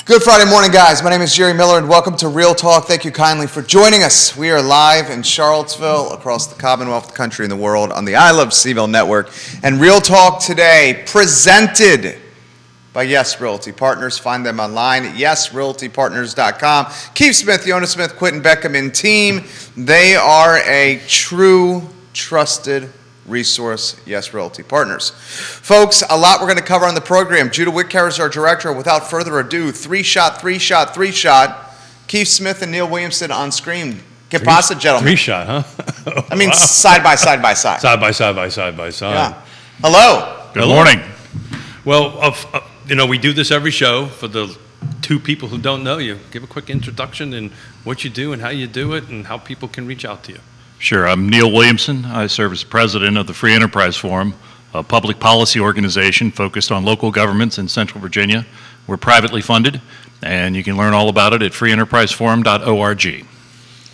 Good Friday morning, guys. My name is Jerry Miller, and welcome to Real Talk. Thank you kindly for joining us. We are live in Charlottesville, across the Commonwealth, the country, and the world on the I Love CVille Network. And Real Talk today, presented by Yes Realty Partners. Find them online at yesrealtypartners.com. Keith Smith, Yonna Smith, Quentin Beckham, and team. They are a true, trusted resource, Yes Realty Partners. Folks, a lot we're going to cover on the program. Judah Whitcare is our director. Without further ado, three shot. Keith Smith and Neil Williamson on screen. Que pasa, gentlemen? Three shot, huh? I mean, side by side. Side by side. Yeah. Hello. Good morning. Well, we do this every show. For the two people who don't know you, give a quick introduction and what you do and how you do it and how people can reach out to you. Sure. I'm Neil Williamson. I serve as president of the Free Enterprise Forum, a public policy organization focused on local governments in Central Virginia. We're privately funded, and you can learn all about it at freeenterpriseforum.org.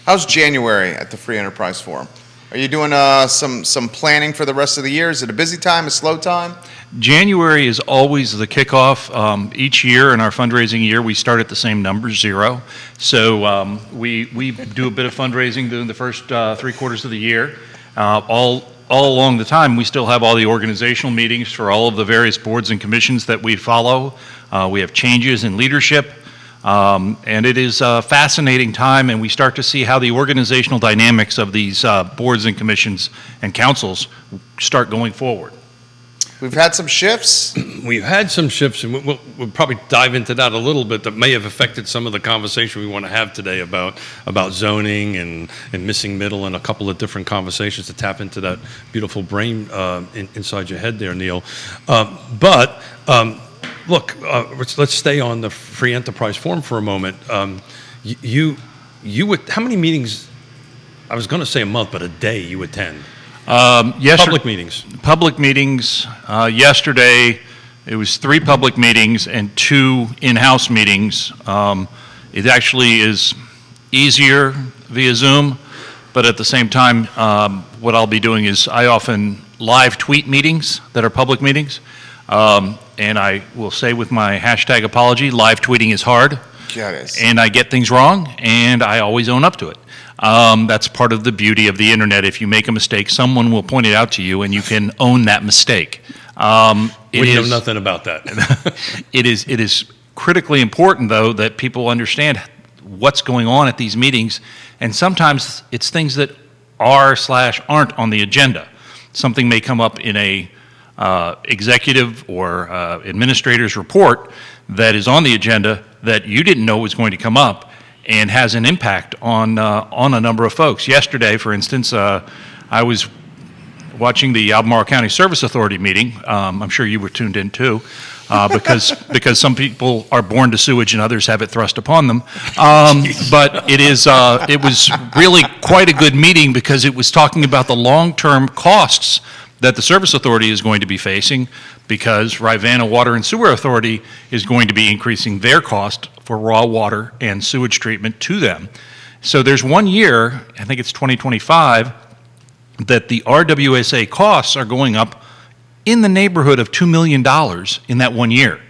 How's January at the Free Enterprise Forum? Are you doing some planning for the rest of the year? Is it a busy time, a slow time? January is always the kickoff. Each year in our fundraising year, we start at the same number, 0. So we do a bit of fundraising during the first 3 quarters of the year. All along the time, we still have all the organizational meetings for all of the various boards and commissions that we follow. We have changes in leadership. And it is a fascinating time, and we start to see how the organizational dynamics of these boards and commissions and councils start going forward. We've had some shifts. We've had some shifts, and we'll probably dive into that a little bit. That may have affected some of the conversation we want to have today about zoning and missing middle, and a couple of different conversations to tap into that beautiful brain inside your head there, Neil. Look, let's stay on the Free Enterprise Forum for a moment. You would, how many meetings? I was going to say a month, but a day you attend. Public meetings. Public meetings. Yesterday, it was 3 public meetings and 2 in-house meetings. It actually is easier via Zoom, but at the same time, what I'll be doing is I often live tweet meetings that are public meetings. And I will say with my hashtag apology, live tweeting is hard. And I get things wrong, and I always own up to it. That's part of the beauty of the internet. If you make a mistake, someone will point it out to you, and you can own that mistake. We know nothing about that. It is critically important, though, that people understand what's going on at these meetings, and sometimes it's things that are/aren't on the agenda. Something may come up in a executive or administrator's report that is on the agenda that you didn't know was going to come up and has an impact on a number of folks. Yesterday, for instance, I was watching the Albemarle County Service Authority meeting. I'm sure you were tuned in too, because some people are born to sewage and others have it thrust upon them. But it was really quite a good meeting because it was talking about the long-term costs that the Service Authority is going to be facing because Rivanna Water and Sewer Authority is going to be increasing their cost for raw water and sewage treatment to them. So there's 1 year, I think it's 2025, that the RWSA costs are going up in the neighborhood of $2 million in that 1 year.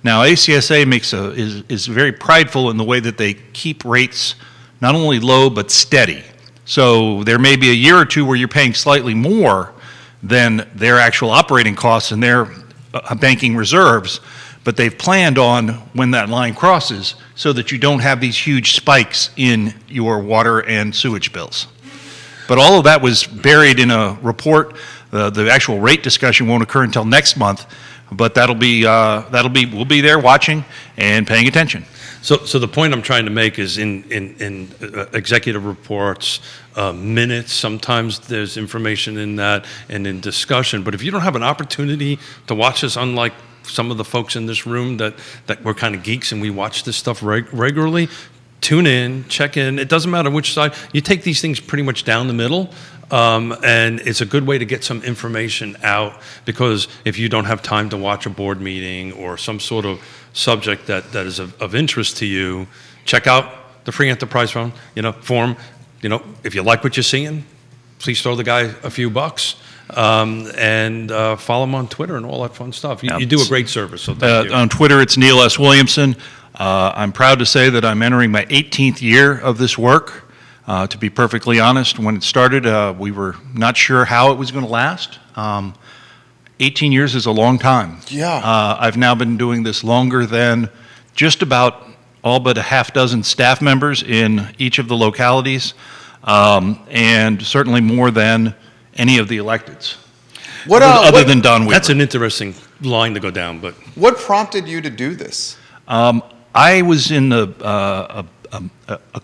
Now, ACSA is very prideful in the way that they keep rates not only low but steady. So there may be a year or two where you're paying slightly more than their actual operating costs and their banking reserves, but they've planned on when that line crosses so that you don't have these huge spikes in your water and sewage bills. But all of that was buried in a report. The actual rate discussion won't occur until next month, but we'll be there watching and paying attention. So the point I'm trying to make is in executive reports, minutes, sometimes there's information in that and in discussion. But if you don't have an opportunity to watch this, unlike some of the folks in this room that we're kind of geeks and we watch this stuff regularly, tune in, check in. It doesn't matter which side. You take these things pretty much down the middle. And it's a good way to get some information out, because if you don't have time to watch a board meeting or some sort of subject that is of interest to you, check out the Free Enterprise Forum. If you like what you're seeing, please throw the guy a few bucks. And follow him on Twitter and all that fun stuff. You do a great service, so thank you. On Twitter, it's Neil S. Williamson. I'm proud to say that I'm entering my 18th year of this work. To be perfectly honest, when it started, we were not sure how it was going to last. 18 years is a long time. Yeah. I've now been doing this longer than just about all but a half dozen staff members in each of the localities, and certainly more than any of the electeds. Other than Don Weaver. That's an interesting line to go down, but What prompted you to do this? I was in a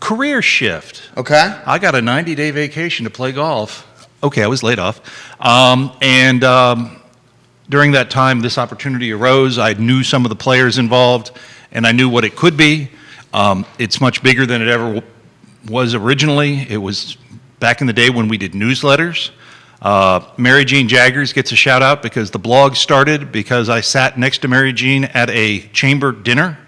career shift. Okay. I got a 90-day vacation to play golf. Okay, I was laid off. During that time, this opportunity arose. I knew some of the players involved, and I knew what it could be. It's much bigger than it ever was originally. It was back in the day when we did newsletters. Mary Jean Jaggers gets a shout out because the blog started because I sat next to Mary Jean at a chamber dinner,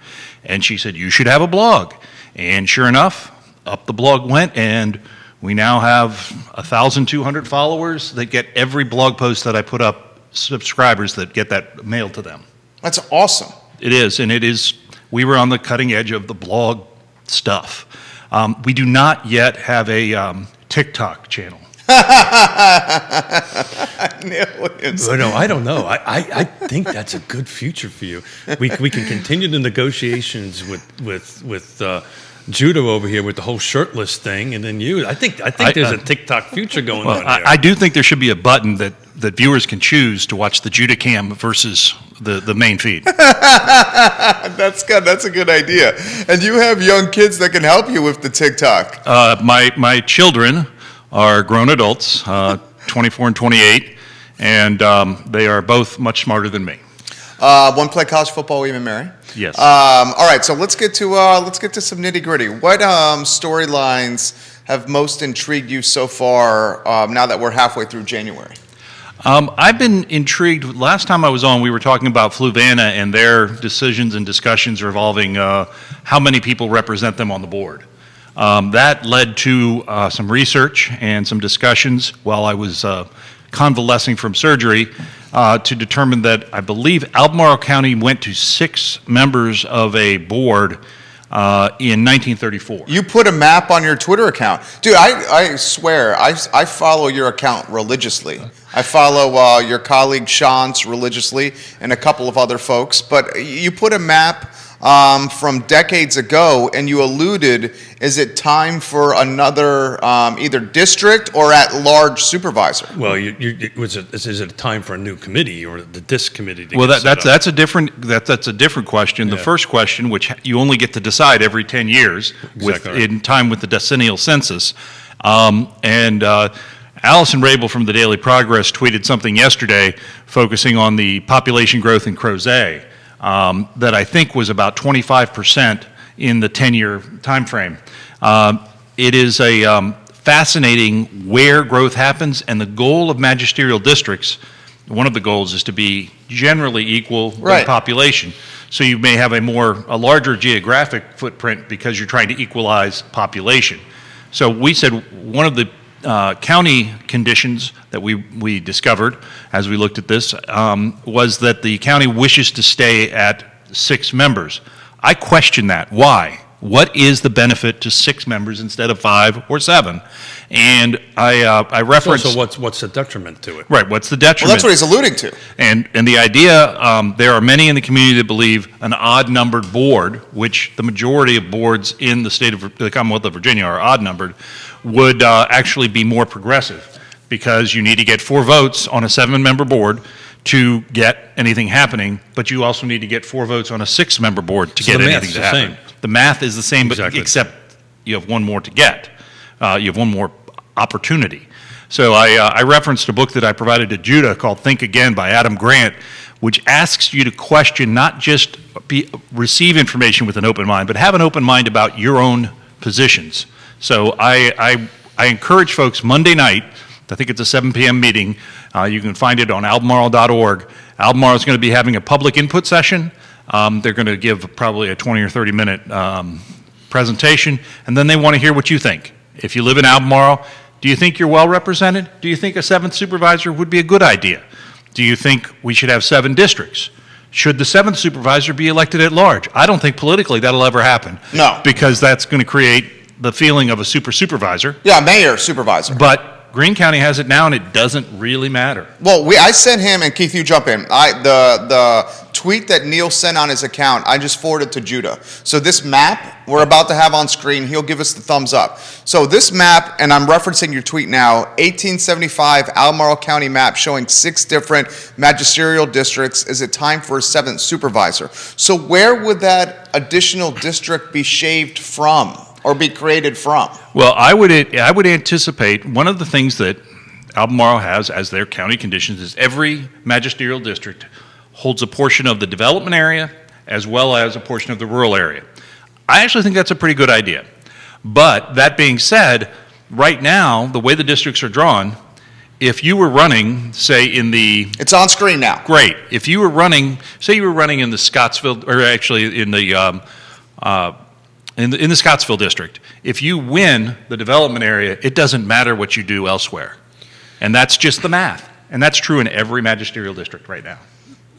and she said, "You should have a blog." And sure enough, up the blog went, and we now have 1,200 followers that get every blog post that I put up, subscribers that get that mailed to them. That's awesome. It is, and we were on the cutting edge of the blog stuff. We do not yet have a TikTok channel. Neil Williamson. well, no, I don't know. I think that's a good future for you. We can continue the negotiations with Judah over here with the whole shirtless thing, and then you. I think there's a TikTok future going on here. I do think there should be a button that viewers can choose to watch the Judah Cam versus the main feed. That's good. That's a good idea. And you have young kids that can help you with the TikTok. My children are grown adults, 24 and 28, and they are both much smarter than me. One play college football, even Mary. Yes. All right, so let's get to some nitty gritty. What storylines have most intrigued you so far? Now that we're halfway through January. I've been intrigued. Last time I was on, we were talking about Fluvanna and their decisions and discussions revolving how many people represent them on the board. That led to some research and some discussions while I was convalescing from surgery to determine that I believe Albemarle County went to 6 members of a board in 1934. You put a map on your Twitter account. Dude, I swear, I follow your account religiously. I follow your colleague Sean's religiously and a couple of other folks. But you put a map from decades ago, and you alluded, is it time for another either district or at-large supervisor? Well, is it time for a new committee or the DISC committee? To Well, get set up? that's a different question. The first question, which you only get to decide every 10 years, Exactly. in time with the decennial census, Allison Rabel from the Daily Progress tweeted something yesterday focusing on the population growth in Crozet that I think was about 25% in the 10-year time frame. It is a fascinating where growth happens, and the goal of magisterial districts, one of the goals is to be generally equal Right. in population. So you may have a larger geographic footprint because you're trying to equalize population. So we said one of the county conditions that we discovered as we looked at this was that the county wishes to stay at 6 members. I question that. Why? What is the benefit to 6 members instead of 5 or 7? And I referenced... So what's the detriment to it? Right, what's the detriment? Well, that's what he's alluding to. And the idea, there are many in the community that believe an odd-numbered board, which the majority of boards in the Commonwealth of Virginia are odd-numbered, would actually be more progressive, because you need to get 4 votes on a 7-member board to get anything happening, but you also need to get 4 votes on a 6-member board to get the anything math's to the happen. same. The math is the same, but Exactly. except you have one more to get. You have one more opportunity. So I referenced a book that I provided to Judah called Think Again by Adam Grant, which asks you to question, not just receive information with an open mind, but have an open mind about your own positions. So I encourage folks Monday night, I think it's a 7 p.m. meeting. You can find it on albemarle.org. Albemarle is going to be having a public input session. They're going to give probably a 20 or 30 minute presentation, and then they want to hear what you think. If you live in Albemarle, do you think you're well represented? Do you think a 7th supervisor would be a good idea? Do you think we should have 7 districts? Should the 7th supervisor be elected at large? I don't think politically that'll ever happen. No. Because that's going to create the feeling of a supervisor. Yeah, mayor, supervisor. But Greene County has it now, and it doesn't really matter. Well, I sent him, and Keith, you jump in. The tweet that Neil sent on his account, I just forwarded to Judah. So this map we're about to have on screen, he'll give us the thumbs up. So this map, and I'm referencing your tweet now, 1875 Albemarle County map showing 6 different magisterial districts. Is it time for a 7th supervisor? So where would that additional district be shaved from or be created from? Well, I would anticipate one of the things that Albemarle has as their county conditions is every magisterial district holds a portion of the development area as well as a portion of the rural area. I actually think that's a pretty good idea. But that being said, right now, the way the districts are drawn, if you were running, say in the... It's on screen now. Great. If you were running, say you were running in the Scottsville, or actually in the Scottsville district, if you win the development area, it doesn't matter what you do elsewhere. And that's just the math. And that's true in every magisterial district right now.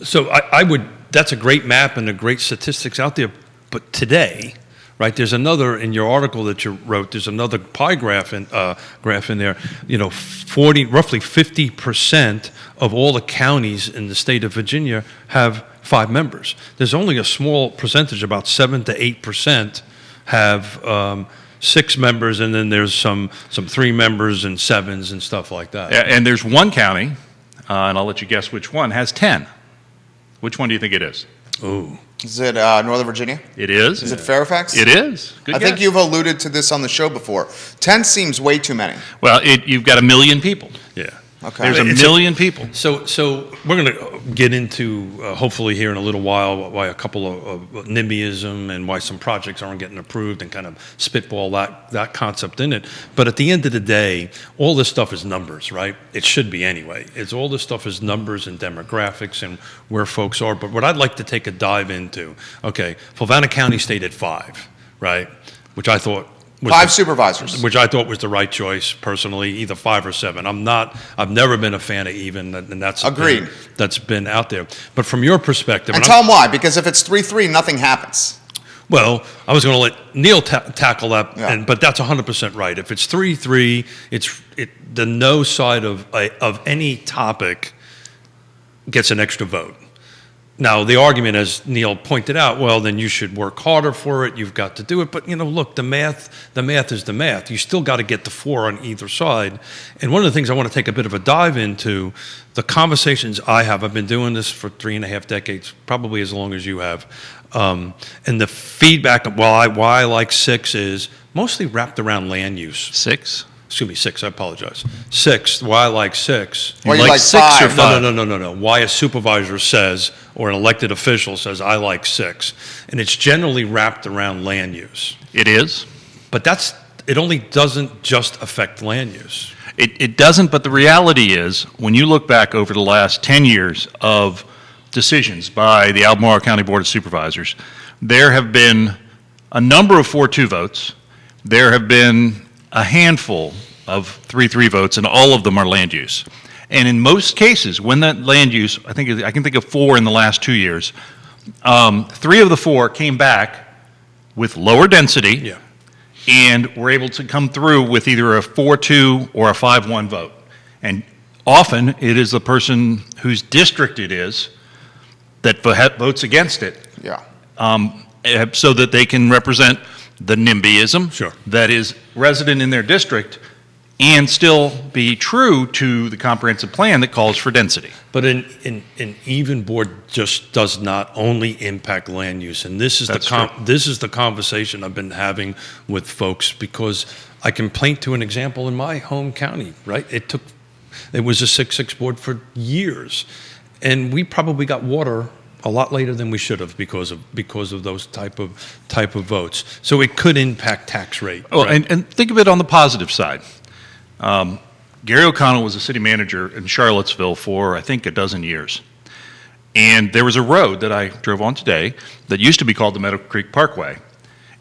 So I would, that's a great map and a great statistics out there, but today, right, there's another, in your article that you wrote, there's another pie graph in there, roughly 50% of all the counties in the state of Virginia have 5 members. There's only a small percentage, about 7 to 8% have 6 members, and then there's some 3 members and 7s and stuff like that. Yeah, and there's one county, and I'll let you guess which one, has 10. Which one do you think it is? Ooh. Is it Northern Virginia? It is. Is it Fairfax? It is. Good I guess. think you've alluded to this on the show before. 10 seems way too many. Well, you've got 1 million people. Yeah. Okay. There's 1 million people. So we're going to get into, hopefully here in a little while, why a couple of NIMBYism and why some projects aren't getting approved and kind of spitball that concept in it. But at the end of the day, all this stuff is numbers, right? It should be anyway. All this stuff is numbers and demographics and where folks are. But what I'd like to take a dive into, okay, Fulvana County stayed at 5, right? Which I thought was 5 supervisors. which I thought was the right choice personally, either 5 or 7. I've never been a fan of even, and that's Agreed. That's been out there. But from your perspective, And tell them why, because if it's 3-3, nothing happens. well, I was going to let Neil tackle that, Yeah. but that's 100% right. If it's 3-3, the no side of any topic gets an extra vote. Now, the argument, as Neil pointed out, well, then you should work harder for it. You've got to do it. But, look, the math is the math. You still got to get the 4 on either side. And one of the things I want to take a bit of a dive into, the conversations I've been doing this for 3.5 decades, probably as long as you have. And the feedback of why I like 6 is mostly wrapped around land use. 6? Excuse me, 6, I apologize. 6, why I like 6. Why you like 6 or 5? 5? No. Why a supervisor says, or an elected official says, I like 6. And it's generally wrapped around land use. It is. But it only doesn't just affect land use. It doesn't, but the reality is, when you look back over the last 10 years of decisions by the Albemarle County Board of Supervisors, there have been a number of 4-2 votes. There have been a handful of 3-3 votes, and all of them are land use. And in most cases, when that land use, I can think of 4 in the last 2 years, 3 of the 4 came back with lower density, Yeah. and were able to come through with either a 4-2 or a 5-1 vote. And often, it is the person whose district it is that votes against it, Yeah. so that they can represent the NIMBYism Sure. that is resident in their district and still be true to the comprehensive plan that calls for density. But an even board just does not only impact land use, and this is this is the conversation I've been having with folks, because I can point to an example in my home county. Right, it was a 6-6 board for years, and we probably got water a lot later than we should have because of those type of votes. So it could impact tax rate. Oh, right? and think of it on the positive side. Gary O'Connell was a city manager in Charlottesville for, I think, a dozen years. And there was a road that I drove on today that used to be called the Meadow Creek Parkway.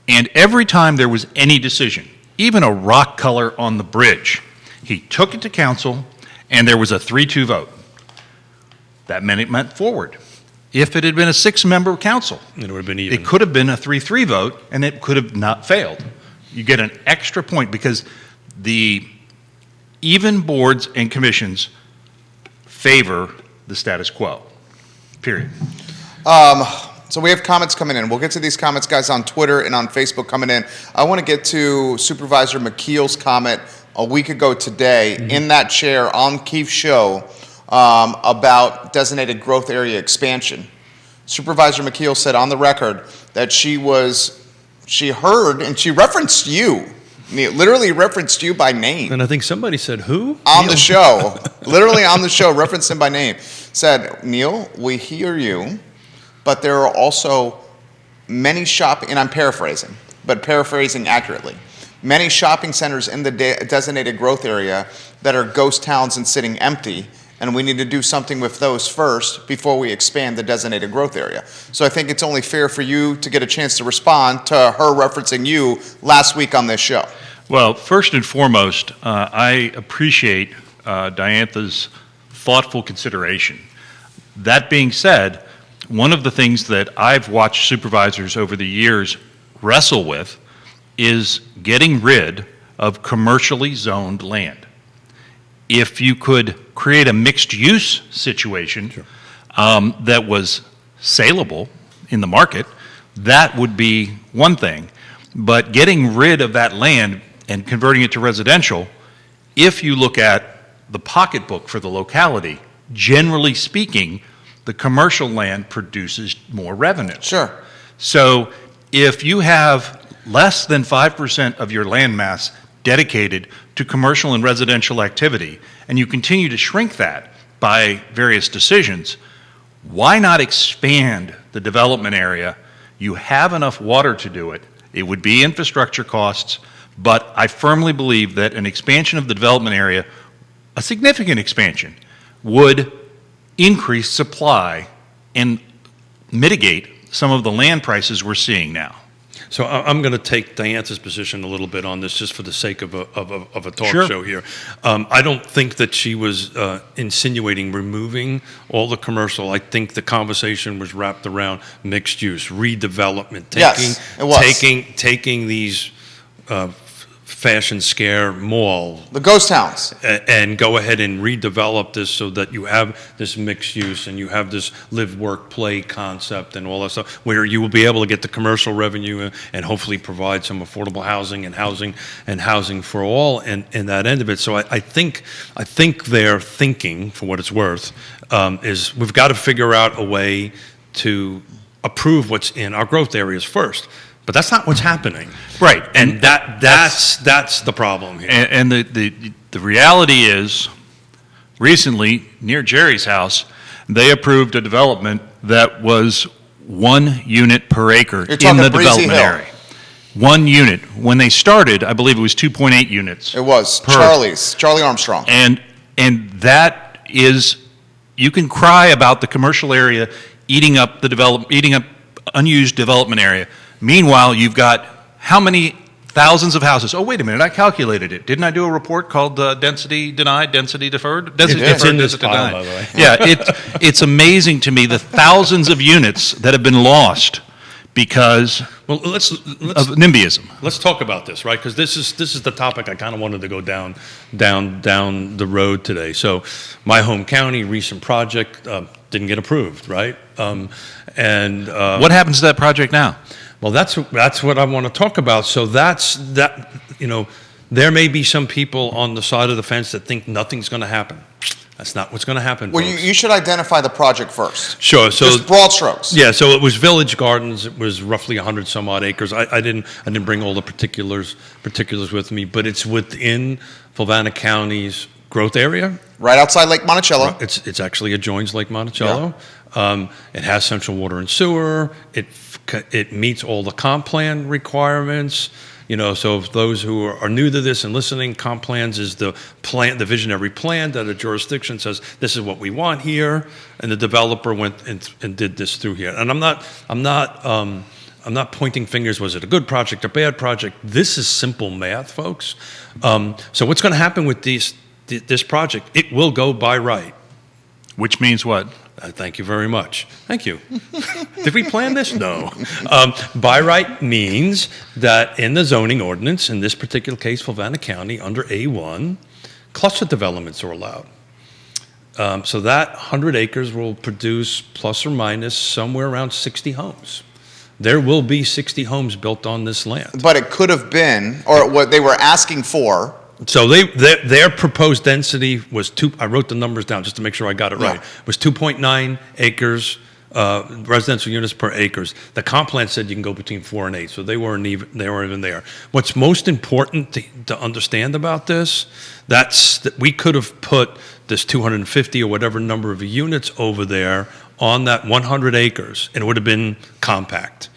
And every time there was any decision, even a rock color on the bridge, he took it to council, and there was a 3-2 vote. That meant it went forward. if it had been a 6-member council. It would have been even. It could have been a 3-3 vote, and it could have not failed. You get an extra point because the even boards and commissions favor the status quo, period. So we have comments coming in. We'll get to these comments, guys, on Twitter and on Facebook coming in. I want to get to Supervisor McKeel's comment a week ago today in that chair on Keith's show about designated growth area expansion. Supervisor McKeel said on the record that she heard and she referenced you, literally referenced you by name. And I think somebody said, who? On the show, literally on the show, referenced him by name. Said, Neil, we hear you, but there are also many and I'm paraphrasing, but paraphrasing accurately, many shopping centers in the designated growth area that are ghost towns and sitting empty, and we need to do something with those first before we expand the designated growth area. So I think it's only fair for you to get a chance to respond to her referencing you last week on this show. Well, first and foremost, I appreciate Diantha's thoughtful consideration. That being said, one of the things that I've watched supervisors over the years wrestle with is getting rid of commercially zoned land. If you could create a mixed-use situation that was saleable in the market, that would be one thing. But getting rid of that land and converting it to residential, if you look at the pocketbook for the locality, generally speaking, the commercial land produces more revenue. Sure. So if you have less than 5% of your land mass dedicated to commercial and residential activity, and you continue to shrink that by various decisions, why not expand the development area? You have enough water to do it. It would be infrastructure costs, but I firmly believe that an expansion of the development area, a significant expansion, would increase supply and mitigate some of the land prices we're seeing now. So I'm going to take Diantha's position a little bit on this just for the sake of a talk Sure. show here. I don't think that she was insinuating removing all the commercial. I think the conversation was wrapped around mixed use, redevelopment, Yes, it was. taking these fashion scare mall The ghost towns. and go ahead and redevelop this so that you have this mixed use and you have this live, work, play concept and all that stuff where you will be able to get the commercial revenue and hopefully provide some affordable housing and housing for all and that end of it. So I think their thinking, for what it's worth, is we've got to figure out a way to approve what's in our growth areas first. But that's not what's happening. Right. And that's the problem here. And the reality is, recently, near Jerry's house, they approved a development that was 1 unit per acre You're in talking the Breezy development Hill. area. 1 unit. When they started, I believe it was 2.8 units. It was per- Charlie Armstrong. And that is, you can cry about the commercial area eating up unused development area. Meanwhile, you've got how many thousands of houses? Oh, wait a minute, I calculated it. Didn't I do a report called density denied, density deferred? Density It's deferred, in this density file, denied. by the way. Yeah, it's amazing to me the thousands of units that have been lost because Well, let's of NIMBYism. let's talk about this, right? Because this is the topic I kind of wanted to go down the road today. So, my home county recent project didn't get approved, right? What happens to that project now? Well, that's what I want to talk about. So there may be some people on the side of the fence that think nothing's going to happen. That's not what's going to happen. Well, folks. you should identify the project first. Sure. So Just broad strokes. yeah, so it was Village Gardens. It was roughly 100 some odd acres. I didn't bring all the particulars with me, but it's within Fluvanna County's growth area. Right outside Lake Monticello. It's actually adjoins Lake Monticello. It has central water and sewer. It meets all the comp plan requirements. So if those who are new to this and listening, comp plans is the visionary plan that a jurisdiction says this is what we want here, and the developer went and did this through here. And I'm not pointing fingers. Was it a good project or bad project? This is simple math, folks. So what's going to happen with this project? It will go by right. Which means what? Thank you very much. Thank you. Did we plan this? No. By right means that in the zoning ordinance, in this particular case, Fluvanna County, under A1, cluster developments are allowed. So that 100 acres will produce plus or minus somewhere around 60 homes. There will be 60 homes built on this land. But it could have been, or what they were asking for. So their proposed density was I wrote the numbers down just to make sure I got it right. Was 2.9 acres, residential units per acres. The comp plan said you can go between 4 and 8, so they weren't even there. What's most important to understand about this, that we could have put this 250 or whatever number of units over there on that 100 acres, and it would have been compact.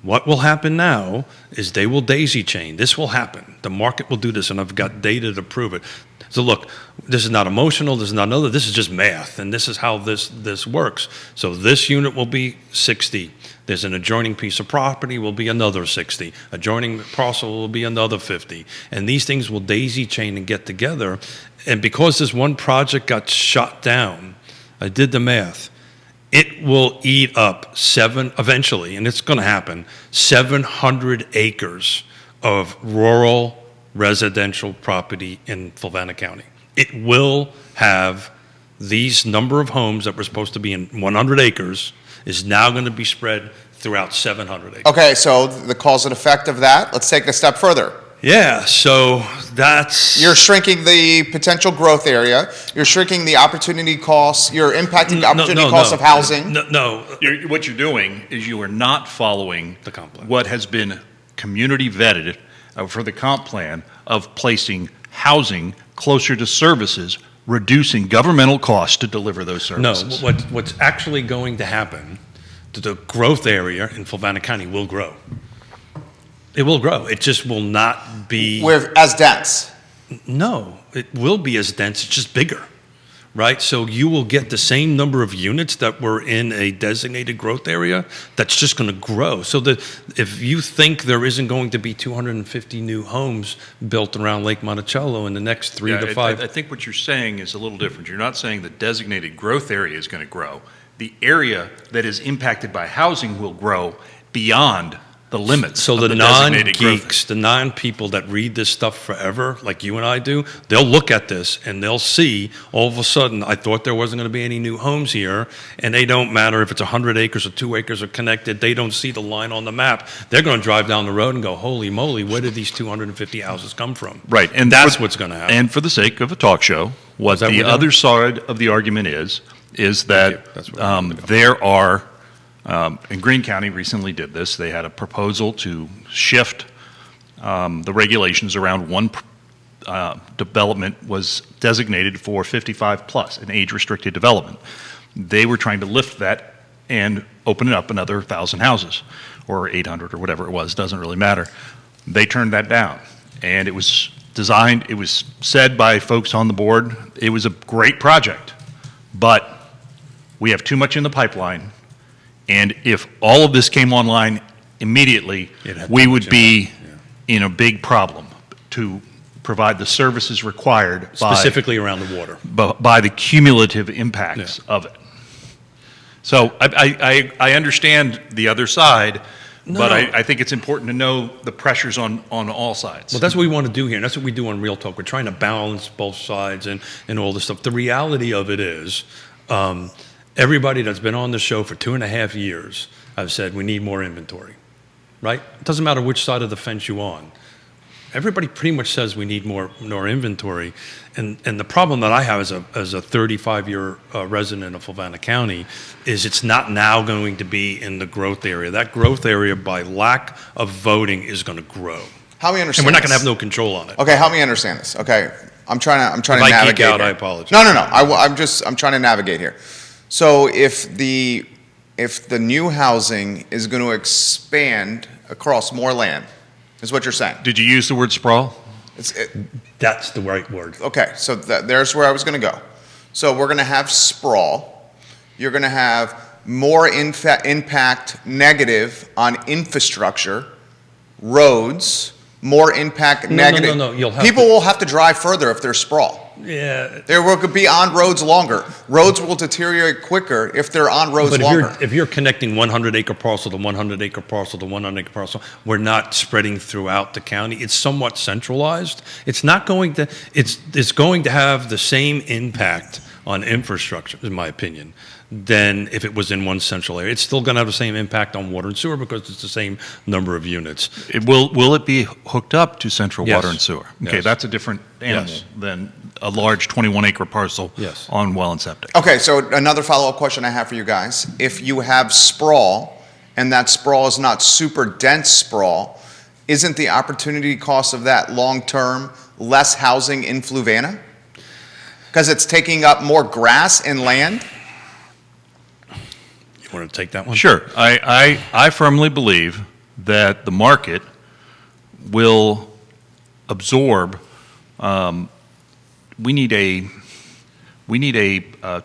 What will happen now is they will daisy chain. This will happen. The market will do this, and I've got data to prove it. So look, this is not emotional, this is not another, this is just math, and this is how this works. So this unit will be 60. There's an adjoining piece of property will be another 60. Adjoining parcel will be another 50. And these things will daisy chain and get together. And because this one project got shot down, I did the math, it will eat up eventually, and it's going to happen, 700 acres of rural residential property in Fluvanna County. It will have these number of homes that were supposed to be in 100 acres is now going to be spread throughout 700 acres. Okay, so the cause and effect of that, let's take it a step further. Yeah, so that's... You're shrinking the potential growth area. You're shrinking the opportunity costs. You're impacting the opportunity costs of housing. No. What you're doing is you are not following the comp plan. What has been community vetted for the comp plan of placing housing closer to services, reducing governmental costs to deliver those services. No, what's actually going to happen, the growth area in Fluvanna County will grow. It will grow. It just will not be... As dense. No, it will be as dense. It's just bigger, right? So you will get the same number of units that were in a designated growth area. That's just going to grow. So if you think there isn't going to be 250 new homes built around Lake Monticello in the next 3 to 5... I think what you're saying is a little different. You're not saying the designated growth area is going to grow. The area that is impacted by housing will grow beyond the limits. So of the non-geeks, the non-people that read this stuff forever, like you and I do, they'll look at this and they'll see, all of a sudden, I thought there wasn't going to be any new homes here, and they don't matter if it's 100 acres or 2 acres are connected. They don't see the line on the map. They're going to drive down the road and go, holy moly, where did these 250 houses come from? Right. And that's what's going to happen. And for the sake of a talk show, what the other side of the argument is that there are... and Greene County recently did this. They had a proposal to shift the regulations around one development was designated for 55 plus, an age-restricted development. They were trying to lift that and open it up another 1,000 houses, or 800 or whatever it was, doesn't really matter. They turned that down, and it was designed, it was said by folks on the board, it was a great project, but we have too much in the pipeline. And if all of this came online immediately, we would be in a big problem to provide the services required specifically around the water, by the cumulative impacts of it. So I understand the other side, but I think it's important to know the pressures on all sides. Well, that's what we want to do here, and that's what we do on Real Talk. We're trying to balance both sides and all this stuff. The reality of it is, everybody that's been on the show for 2.5 years have said we need more inventory, right? It doesn't matter which side of the fence you're on. Everybody pretty much says we need more inventory. And the problem that I have as a 35-year resident of Fluvanna County is it's not now going to be in the growth area. That growth area, by lack of voting, is going to grow. Help me understand. And we're not going to have no control on it. Okay, help me understand this. Okay, I'm trying to if I navigate geek out, here. I apologize. No. I'm trying to navigate here. So if the new housing is going to expand across more land, is what you're saying? Did you use the word sprawl? That's the right word. Okay, so there's where I was going to go. So we're going to have sprawl. You're going to have more impact negative on infrastructure, roads, more impact negative. No. People will have to drive further if there's sprawl. Yeah. They will be on roads longer. Roads will deteriorate quicker if they're on roads But longer. if you're connecting 100-acre parcel to 100-acre parcel to 100-acre parcel, we're not spreading throughout the county. It's somewhat centralized. It's not going to. It's going to have the same impact on infrastructure, in my opinion, than if it was in one central area. It's still going to have the same impact on water and sewer because it's the same number of units. Will it be hooked up to central Yes. water and sewer? Okay, Yes. that's a different animal Yes. than a large 21-acre parcel Yes. on well and septic. Okay, so another follow-up question I have for you guys. If you have sprawl, and that sprawl is not super dense sprawl, isn't the opportunity cost of that long-term less housing in Fluvanna? Because it's taking up more grass and land? You want to take that one? Sure. I firmly believe that the market will absorb. We need a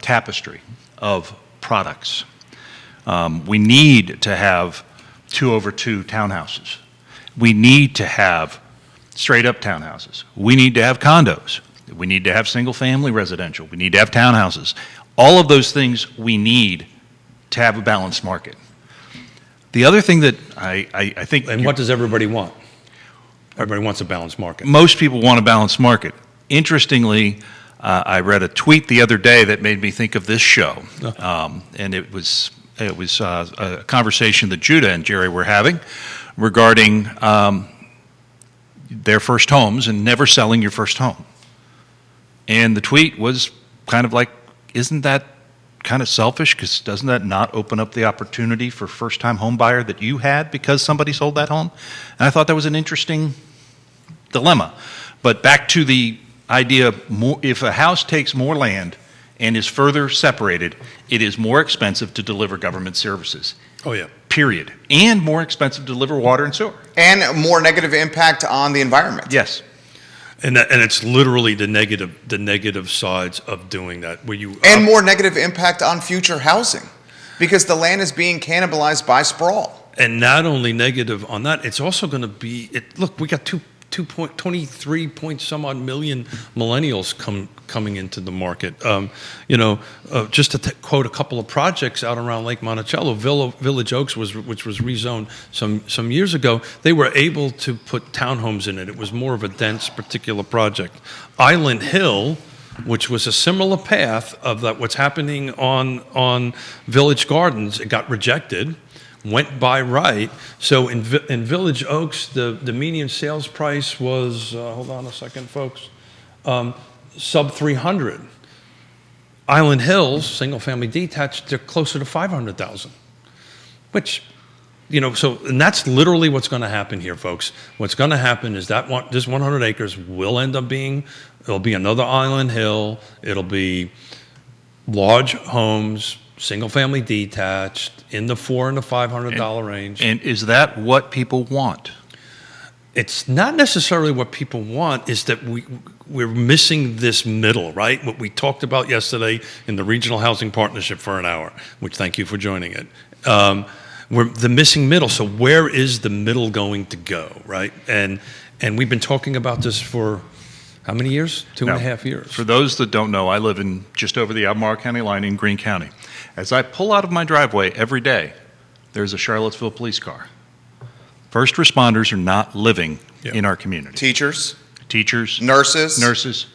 tapestry of products. We need to have 2-over-2 townhouses. We need to have straight-up townhouses. We need to have condos. We need to have single-family residential. We need to have townhouses. All of those things we need to have a balanced market. The other thing that I think... And what does everybody want? Everybody wants a balanced market. Most people want a balanced market. Interestingly, I read a tweet the other day that made me think of this show, and it was a conversation that Judah and Jerry were having regarding their first homes and never selling your first home. And the tweet was kind of like, isn't that kind of selfish? Because doesn't that not open up the opportunity for first-time home buyer that you had because somebody sold that home? And I thought that was an interesting dilemma. But back to the idea, if a house takes more land and is further separated, it is more expensive to deliver government services. Oh, yeah. Period. And more expensive to deliver water and sewer. And more negative impact on the environment. Yes. And it's literally the negative sides of doing that. Where you And more negative impact on future housing because the land is being cannibalized by sprawl. And not only negative on that, it's also going to be. Look, we got 23 point some odd million millennials coming into the market. Just to quote a couple of projects out around Lake Monticello, Village Oaks which was rezoned some years ago. They were able to put townhomes in it. It was more of a dense particular project. Island Hill, which was a similar path of that what's happening on Village Gardens, it got rejected. Went by right. So in Village Oaks, the median sales price was, hold on a second, folks, sub 300. Island Hills, single family detached, they're closer to 500,000. Which, and that's literally what's going to happen here, folks. What's going to happen is that this 100 acres will end up it'll be another Island Hill. It'll be large homes, single-family detached, in the $400 and the $500 range. And is that what people want? It's not necessarily what people want. Is that we're missing this middle, right? What we talked about yesterday in the Regional Housing Partnership for an hour, which thank you for joining it. We're the missing middle. So where is the middle going to go, right? And we've been talking about this for how many years? 2.5 years. For those that don't know, I live in just over the Albemarle County line in Greene County. As I pull out of my driveway every day, there's a Charlottesville police car. First responders are not living in our community. Teachers, nurses,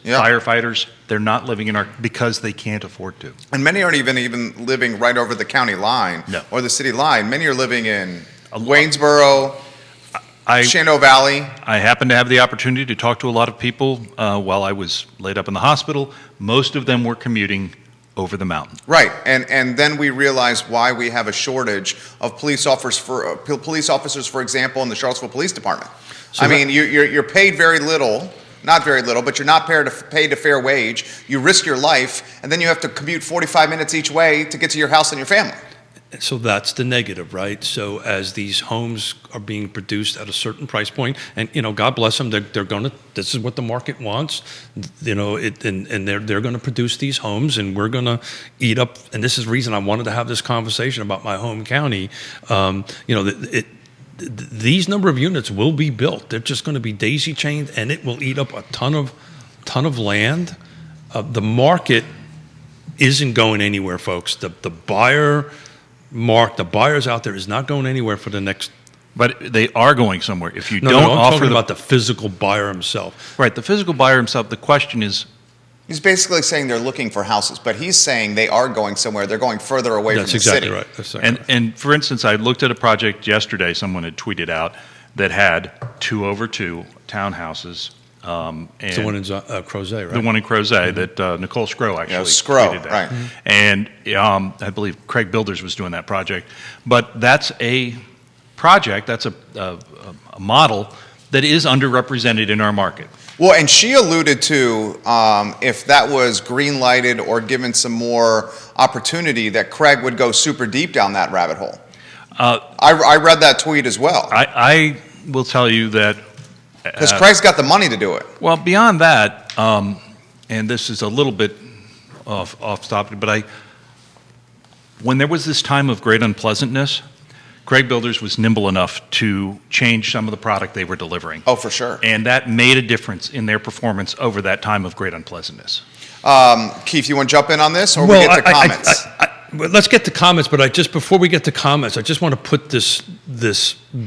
yeah. firefighters, they're not living in because they can't afford to. And many aren't even living right over the county line or the city line. Many are living in Waynesboro, Shenandoah Valley. I happened to have the opportunity to talk to a lot of people while I was laid up in the hospital. Most of them were commuting over the mountain. Right, and then we realized why we have a shortage of police officers, for example, in the Charlottesville Police Department. So you're paid very little, not very little, but you're not paid a fair wage. You risk your life, and then you have to commute 45 minutes each way to get to your house and your family. So that's the negative, right? So as these homes are being produced at a certain price point, and God bless them, they're going to. This is what the market wants, and they're going to produce these homes, and we're going to eat up. And this is the reason I wanted to have this conversation about my home county. These number of units will be built. They're just going to be daisy chained, and it will eat up a ton of land. The market isn't going anywhere, folks. The buyers out there is not going anywhere for the next. But they are going somewhere. If you No, don't no, I'm offer talking the, about the physical buyer himself. right, the physical buyer himself, the question is, He's basically saying they're looking for houses, but he's saying they are going somewhere. They're going further away That's from the exactly city. right. That's exactly right. and for instance, I looked at a project yesterday, someone had tweeted out, that had 2 over 2 townhouses. And It's the one in Crozet, right? the one in Crozet that Nicole Scrow actually Scrow, tweeted that. right. And I believe Craig Builders was doing that project. But that's a project, that's a model that is underrepresented in our market. Well, and she alluded to if that was green lighted or given some more opportunity, that Craig would go super deep down that rabbit hole. I read that tweet as well. I will tell you that. Because Craig's got the money to do it. Well, beyond that, and this is a little bit off topic, but when there was this time of great unpleasantness, Craig Builders was nimble enough to change some of the product they were delivering. Oh, for sure. And that made a difference in their performance over that time of great unpleasantness. Keith, you want to jump in on this, or we get to comments? Well, let's get to comments, but before we get to comments, I just want to put this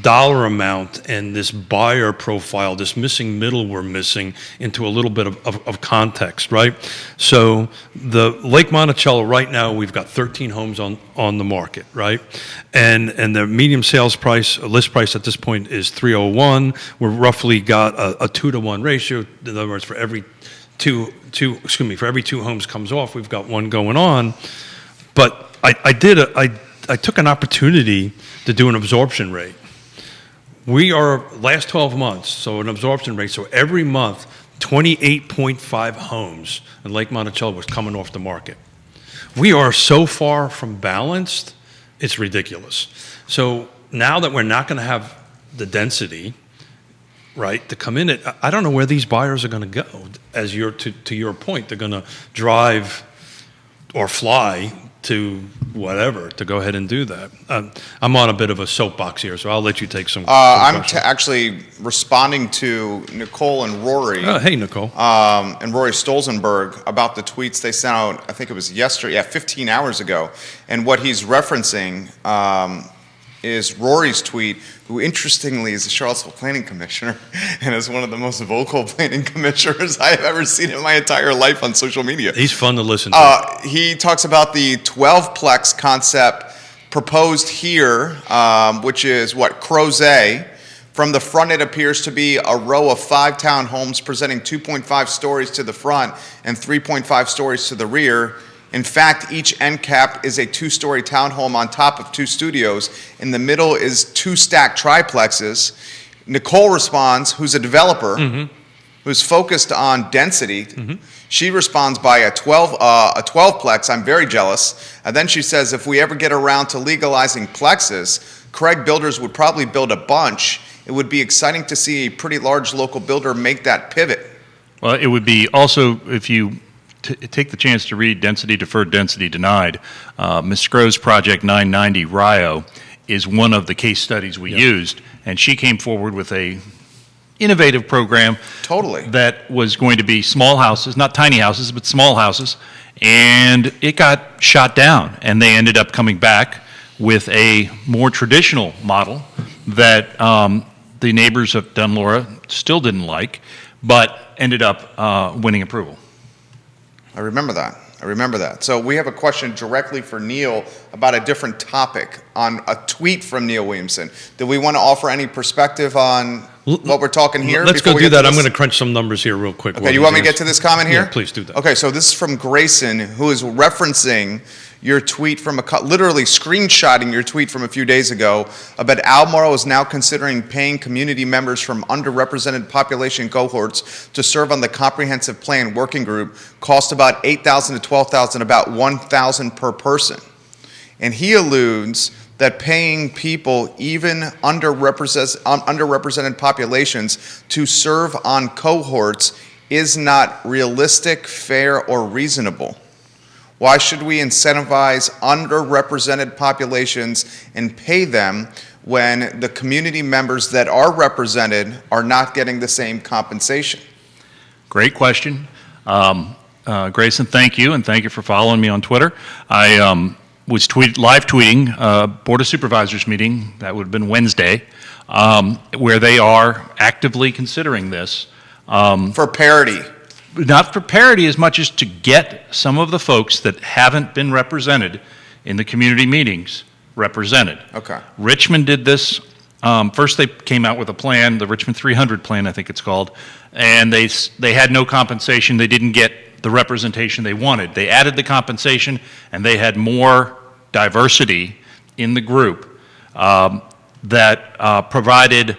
dollar amount and this buyer profile, this missing middle we're missing, into a little bit of context, right? So the Lake Monticello right now, we've got 13 homes on the market, right? And the medium sales price, list price at this point is 301. We're roughly got a 2-to-1 ratio. In other words, for every two homes comes off, we've got one going on. But I took an opportunity to do an absorption rate. We are last 12 months, so an absorption rate. So every month, 28.5 homes in Lake Monticello was coming off the market. We are so far from balanced, it's ridiculous. So now that we're not going to have the density, right, to come in, I don't know where these buyers are going to go. As to your point, they're going to drive or fly to whatever to go ahead and do that. I'm on a bit of a soapbox here, so I'll let you take some. I'm actually responding to Nicole and Rory. Oh, hey, Nicole. And Rory Stolzenberg about the tweets they sent out, I think it was yesterday, 15 hours ago. And what he's referencing is Rory's tweet, who interestingly is the Charlottesville Planning Commissioner and is one of the most vocal planning commissioners I have ever seen in my entire life on social media. He's fun to listen to. He talks about the 12-plex concept proposed here, which is Crozet. From the front, it appears to be a row of 5 townhomes presenting 2.5 stories to the front and 3.5 stories to the rear. In fact, each end cap is a 2-story townhome on top of 2 studios. In the middle is 2 stacked triplexes. Nicole responds, who's a developer, who's focused on density. She responds by a 12-plex. I'm very jealous. And then she says, if we ever get around to legalizing plexes, Craig Builders would probably build a bunch. It would be exciting to see a pretty large local builder make that pivot. Well, it would be also, if you take the chance to read Density Deferred, Density Denied, Ms. Scrow's Project 990 Rio is one of the case studies we used, and she came forward with a innovative program that was going to be small houses, not tiny houses, but small houses, and it got shot down, and they ended up coming back with a more traditional model that the neighbors of Dunlora still didn't like, but ended up winning approval. I remember that. So we have a question directly for Neil about a different topic on a tweet from Neil Williamson. Do we want to offer any perspective on what we're talking here? Let's go do that. I'm going to crunch some numbers here real quick. Okay, you want me to get to this comment here? Yeah, please do that. Okay, so this is from Grayson, who is referencing your tweet from literally screenshotting your tweet from a few days ago about Almaro is now considering paying community members from underrepresented population cohorts to serve on the comprehensive plan working group. Cost about $8,000 to $12,000, about $1,000 per person. And he alludes that paying people, even underrepresented populations, to serve on cohorts is not realistic, fair, or reasonable. Why should we incentivize underrepresented populations and pay them when the community members that are represented are not getting the same compensation? Great question. Grayson, thank you, and thank you for following me on Twitter. I was live tweeting Board of Supervisors meeting, that would have been Wednesday, where they are actively considering this. For parity. Not for parity as much as to get some of the folks that haven't been represented in the community meetings represented. Okay. Richmond did this. First, they came out with a plan, the Richmond 300 plan, I think it's called, and they had no compensation. They didn't get the representation they wanted. They added the compensation, and they had more diversity in the group that provided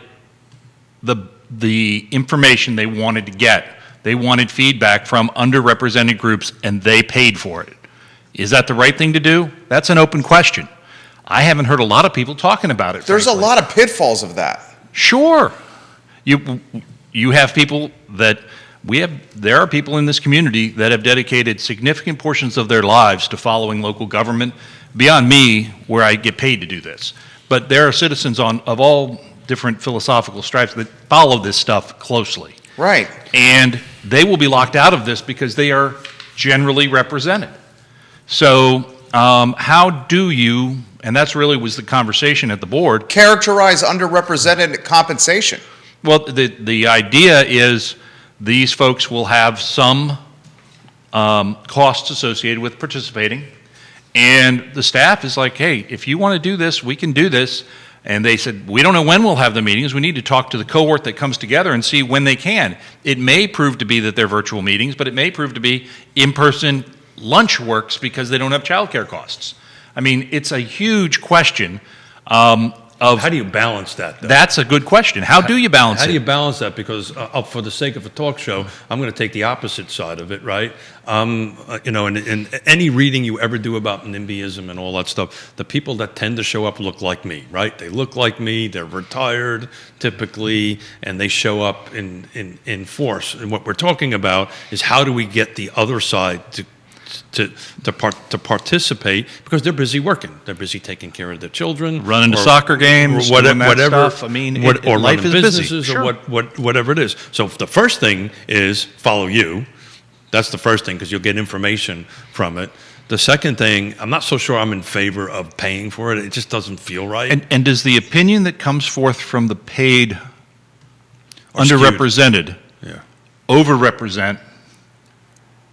the information they wanted to get. They wanted feedback from underrepresented groups, and they paid for it. Is that the right thing to do? That's an open question. I haven't heard a lot of people talking about it. There's frankly. a lot of pitfalls of that. Sure. You have people that there are people in this community that have dedicated significant portions of their lives to following local government, beyond me, where I get paid to do this. But there are citizens of all different philosophical stripes that follow this stuff closely. Right. And they will be locked out of this because they are generally represented. So how do you, and that's really was the conversation at the board. Characterize underrepresented compensation. Well, the idea is these folks will have some costs associated with participating. And the staff is like, hey, if you want to do this, we can do this. And they said, we don't know when we'll have the meetings. We need to talk to the cohort that comes together and see when they can. It may prove to be that they're virtual meetings, but it may prove to be in-person lunch works because they don't have childcare costs. I mean, it's a huge question of How do you balance that, though? That's a good question. How do you balance it? How do you balance that? Because for the sake of a talk show, I'm going to take the opposite side of it, right? In any reading you ever do about NIMBYism and all that stuff, the people that tend to show up look like me, right? They look like me. They're retired, typically, and they show up in force. And what we're talking about is how do we get the other side to participate, because they're busy working. They're busy taking care of their children, running to soccer games, or doing that whatever. stuff. I mean, or life running is businesses, busy. or Sure. whatever it is. So the first thing is follow you. That's the first thing, because you'll get information from it. The second thing, I'm not so sure I'm in favor of paying for it. It just doesn't feel right. And does the opinion that comes forth from the paid Or skewed. underrepresented Yeah. overrepresent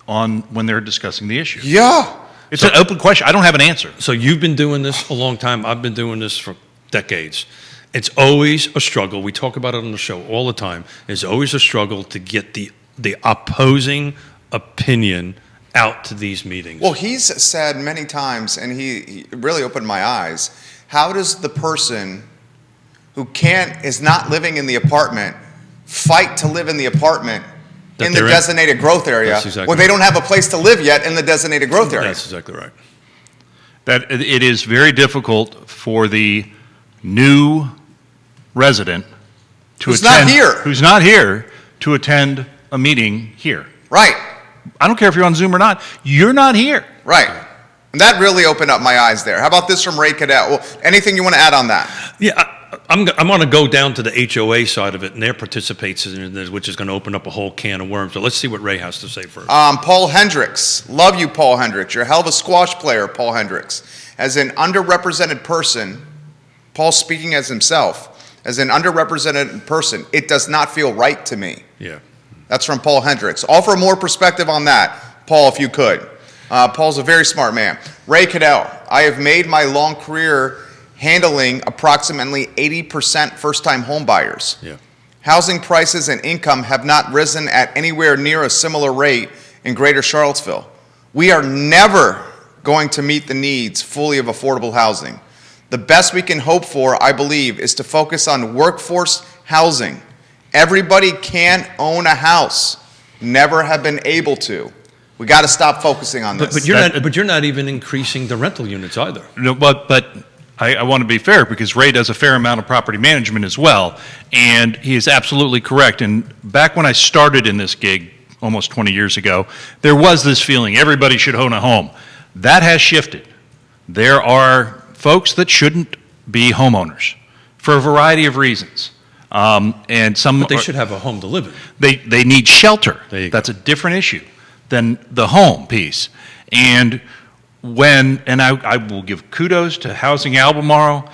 on when they're discussing the issue? Yeah. It's an open question. I don't have an answer. So you've been doing this a long time. I've been doing this for decades. It's always a struggle. We talk about it on the show all the time. It's always a struggle to get the opposing opinion out to these meetings. Well, he's said many times, and he really opened my eyes. How does the person who is not living in the apartment fight to live in the apartment in the designated growth area when they don't have a place to live yet in the designated growth area? That's exactly right. That it is very difficult for the new resident Who's not here to attend a meeting here. Right. I don't care if you're on Zoom or not. You're not here. Right. And that really opened up my eyes there. How about this from Ray Cadet? Well, anything you want to add on that? Yeah, I'm going to go down to the HOA side of it, and their participation in this, which is going to open up a whole can of worms. So let's see what Ray has to say first. Paul Hendricks. Love you, Paul Hendricks. You're a hell of a squash player, Paul Hendricks. As an underrepresented person, Paul speaking as himself, as an underrepresented person, it does not feel right to me. Yeah. That's from Paul Hendricks. Offer more perspective on that, Paul, if you could. Paul's a very smart man. Ray Cadell, I have made my long career handling approximately 80% first-time home buyers. Yeah. Housing prices and income have not risen at anywhere near a similar rate in greater Charlottesville. We are never going to meet the needs fully of affordable housing. The best we can hope for, I believe, is to focus on workforce housing. Everybody can't own a house, never have been able to. We got to stop focusing on this. But you're not even increasing the rental units either. No, but I want to be fair, because Ray does a fair amount of property management as well, and he is absolutely correct. And back when I started in this gig almost 20 years ago, there was this feeling everybody should own a home. That has shifted. There are folks that shouldn't be homeowners for a variety of reasons. And some But they should have a home to live in. they need shelter. There you go. That's a different issue. than the home piece. And I will give kudos to Housing Albemarle,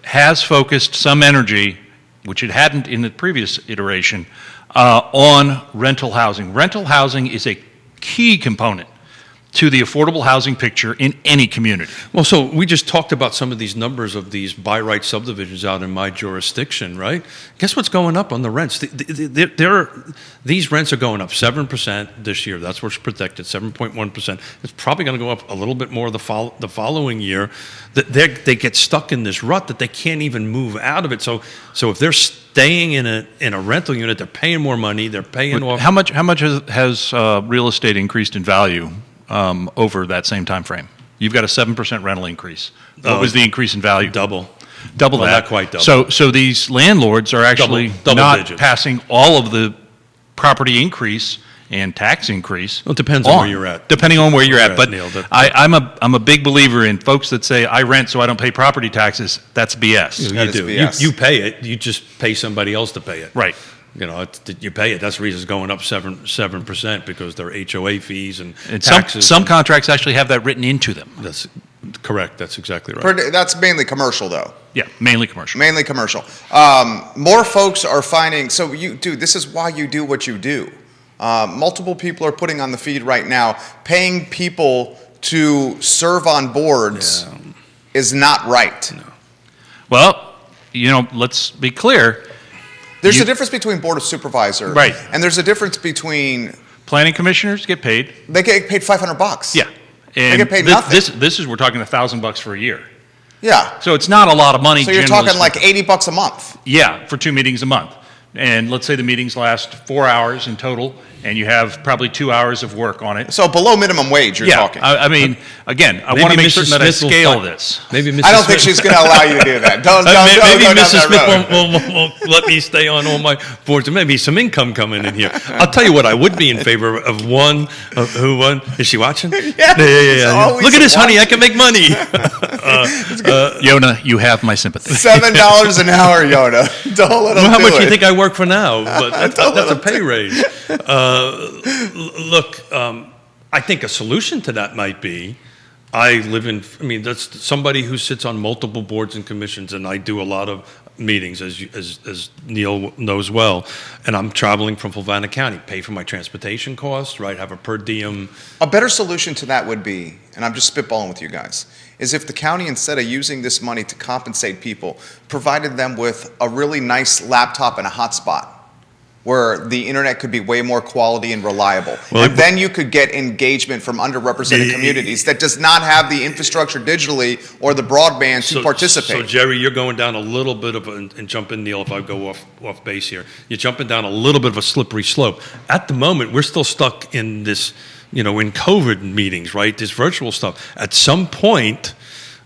has focused some energy, which it hadn't in the previous iteration, on rental housing. Rental housing is a key component to the affordable housing picture in any community. Well, so we just talked about some of these numbers of these by right subdivisions out in my jurisdiction, right? Guess what's going up on the rents? These rents are going up 7% this year. That's what's projected, 7.1%. It's probably going to go up a little bit more the following year. They get stuck in this rut that they can't even move out of it. So if they're staying in a rental unit, they're paying more money. They're paying off. How much has real estate increased in value over that same time frame? You've got a 7% rental increase. What was the increase in value? Double Well, that. Not quite double. So these landlords are actually Double not digits. passing all of the property increase and tax increase. Well, it depends on where you're at. Depending on where you're at. But Neil, I'm a big believer in folks that say, I rent so I don't pay property taxes. That's BS. That You is do. BS. You pay it. You just pay somebody else to pay it. Right. You know, you pay it. That's the reason it's going up 7% because there are HOA fees and And taxes. some contracts actually have that written into them. That's correct. That's exactly right. That's mainly commercial, though. Yeah, mainly commercial. Mainly commercial. More folks are finding, so this is why you do what you do. Multiple people are putting on the feed right now, paying people to serve on boards is not right. No. Well, let's be clear. There's a difference between board of supervisor, Right. and there's a difference between, Planning commissioners get paid. they get paid $500. Yeah. And get paid nothing. This is, we're talking $1,000 for a year. Yeah. So it's not a lot of money. So you're generally talking like speaking. $80 a month. Yeah, for 2 meetings a month. And let's say the meetings last 4 hours in total, and you have probably 2 hours of work on it. So below minimum wage, you're Yeah, talking. I mean, again, I want to make certain that I scale this. Maybe Mrs. I don't think Smith- she's going to allow you to do that. Don't Maybe go down Mrs. that Smith road. won't let me stay on all my boards. There may be some income coming in here. I'll tell you what, I would be in favor of one. Who won? Is she watching? Yeah. always Look at this, honey. I watching. can make money. Yonna, you have my sympathy. $7 an hour, Yonna. Don't let them Well, how do much it. do you think I work for now? But that's a pay raise. Look, I think a solution to that might be, that's somebody who sits on multiple boards and commissions, and I do a lot of meetings, as Neil knows well, and I'm traveling from Fluvanna County, pay for my transportation costs, right, have a per diem. A better solution to that would be, and I'm just spitballing with you guys, is if the county, instead of using this money to compensate people, provided them with a really nice laptop and a hotspot where the internet could be way more quality and reliable. Well, and then you could get engagement from underrepresented communities that does not have the infrastructure digitally or the broadband to participate. So Jerry, you're going down a little bit of and jump in, Neil, if I go off base here. You're jumping down a little bit of a slippery slope. At the moment, we're still stuck in this, in COVID meetings, right? This virtual stuff. At some point,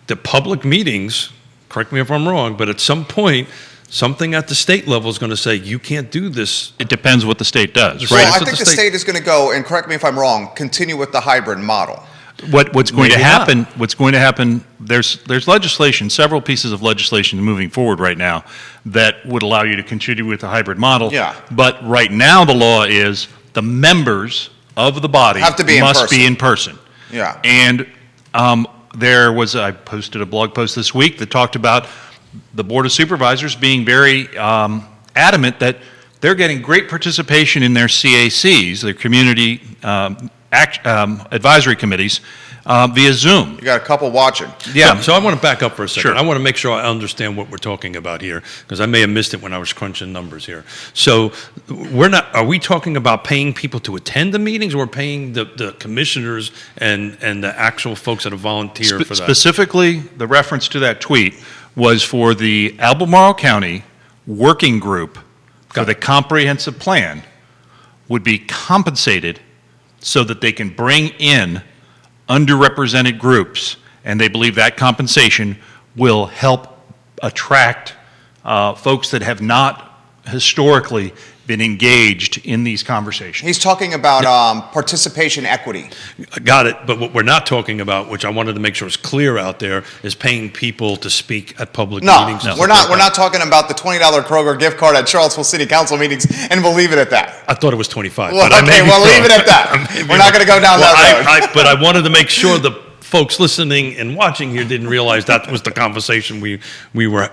the public meetings, correct me if I'm wrong, but at some point, something at the state level is going to say, you can't do this. It depends what the state does, Well, right? I That's what think the the state- state is going to go, and correct me if I'm wrong, continue with the hybrid model. What's going to Maybe happen? What's going to happen? There's legislation, several pieces of legislation moving forward right now that would allow you to continue with the hybrid model. Yeah. But right now, the law is the members of the body Have to be in must person. be in person. Yeah. And I posted a blog post this week that talked about the Board of Supervisors being very adamant that they're getting great participation in their CACs, their community advisory committees, via Zoom. You got a couple watching. Yeah. So I want to back up for a second. Sure. I want to make sure I understand what we're talking about here, because I may have missed it when I was crunching numbers here. So are we talking about paying people to attend the meetings, or paying the commissioners and the actual folks that have volunteered for that? Specifically, the reference to that tweet was for the Albemarle County Working Group for the comprehensive plan would be compensated so that they can bring in underrepresented groups, and they believe that compensation will help attract folks that have not historically been engaged in these conversations. He's talking about participation equity. Got it. But what we're not talking about, which I wanted to make sure is clear out there, is paying people to speak at public meetings. No, we're not talking about the $20 Kroger gift card at Charlottesville City Council meetings, and we'll leave it at that. I thought it was 25. Well, but okay, we'll leave it at that. We're not going to go down that road. But I wanted to make sure the folks listening and watching here didn't realize that was the conversation we were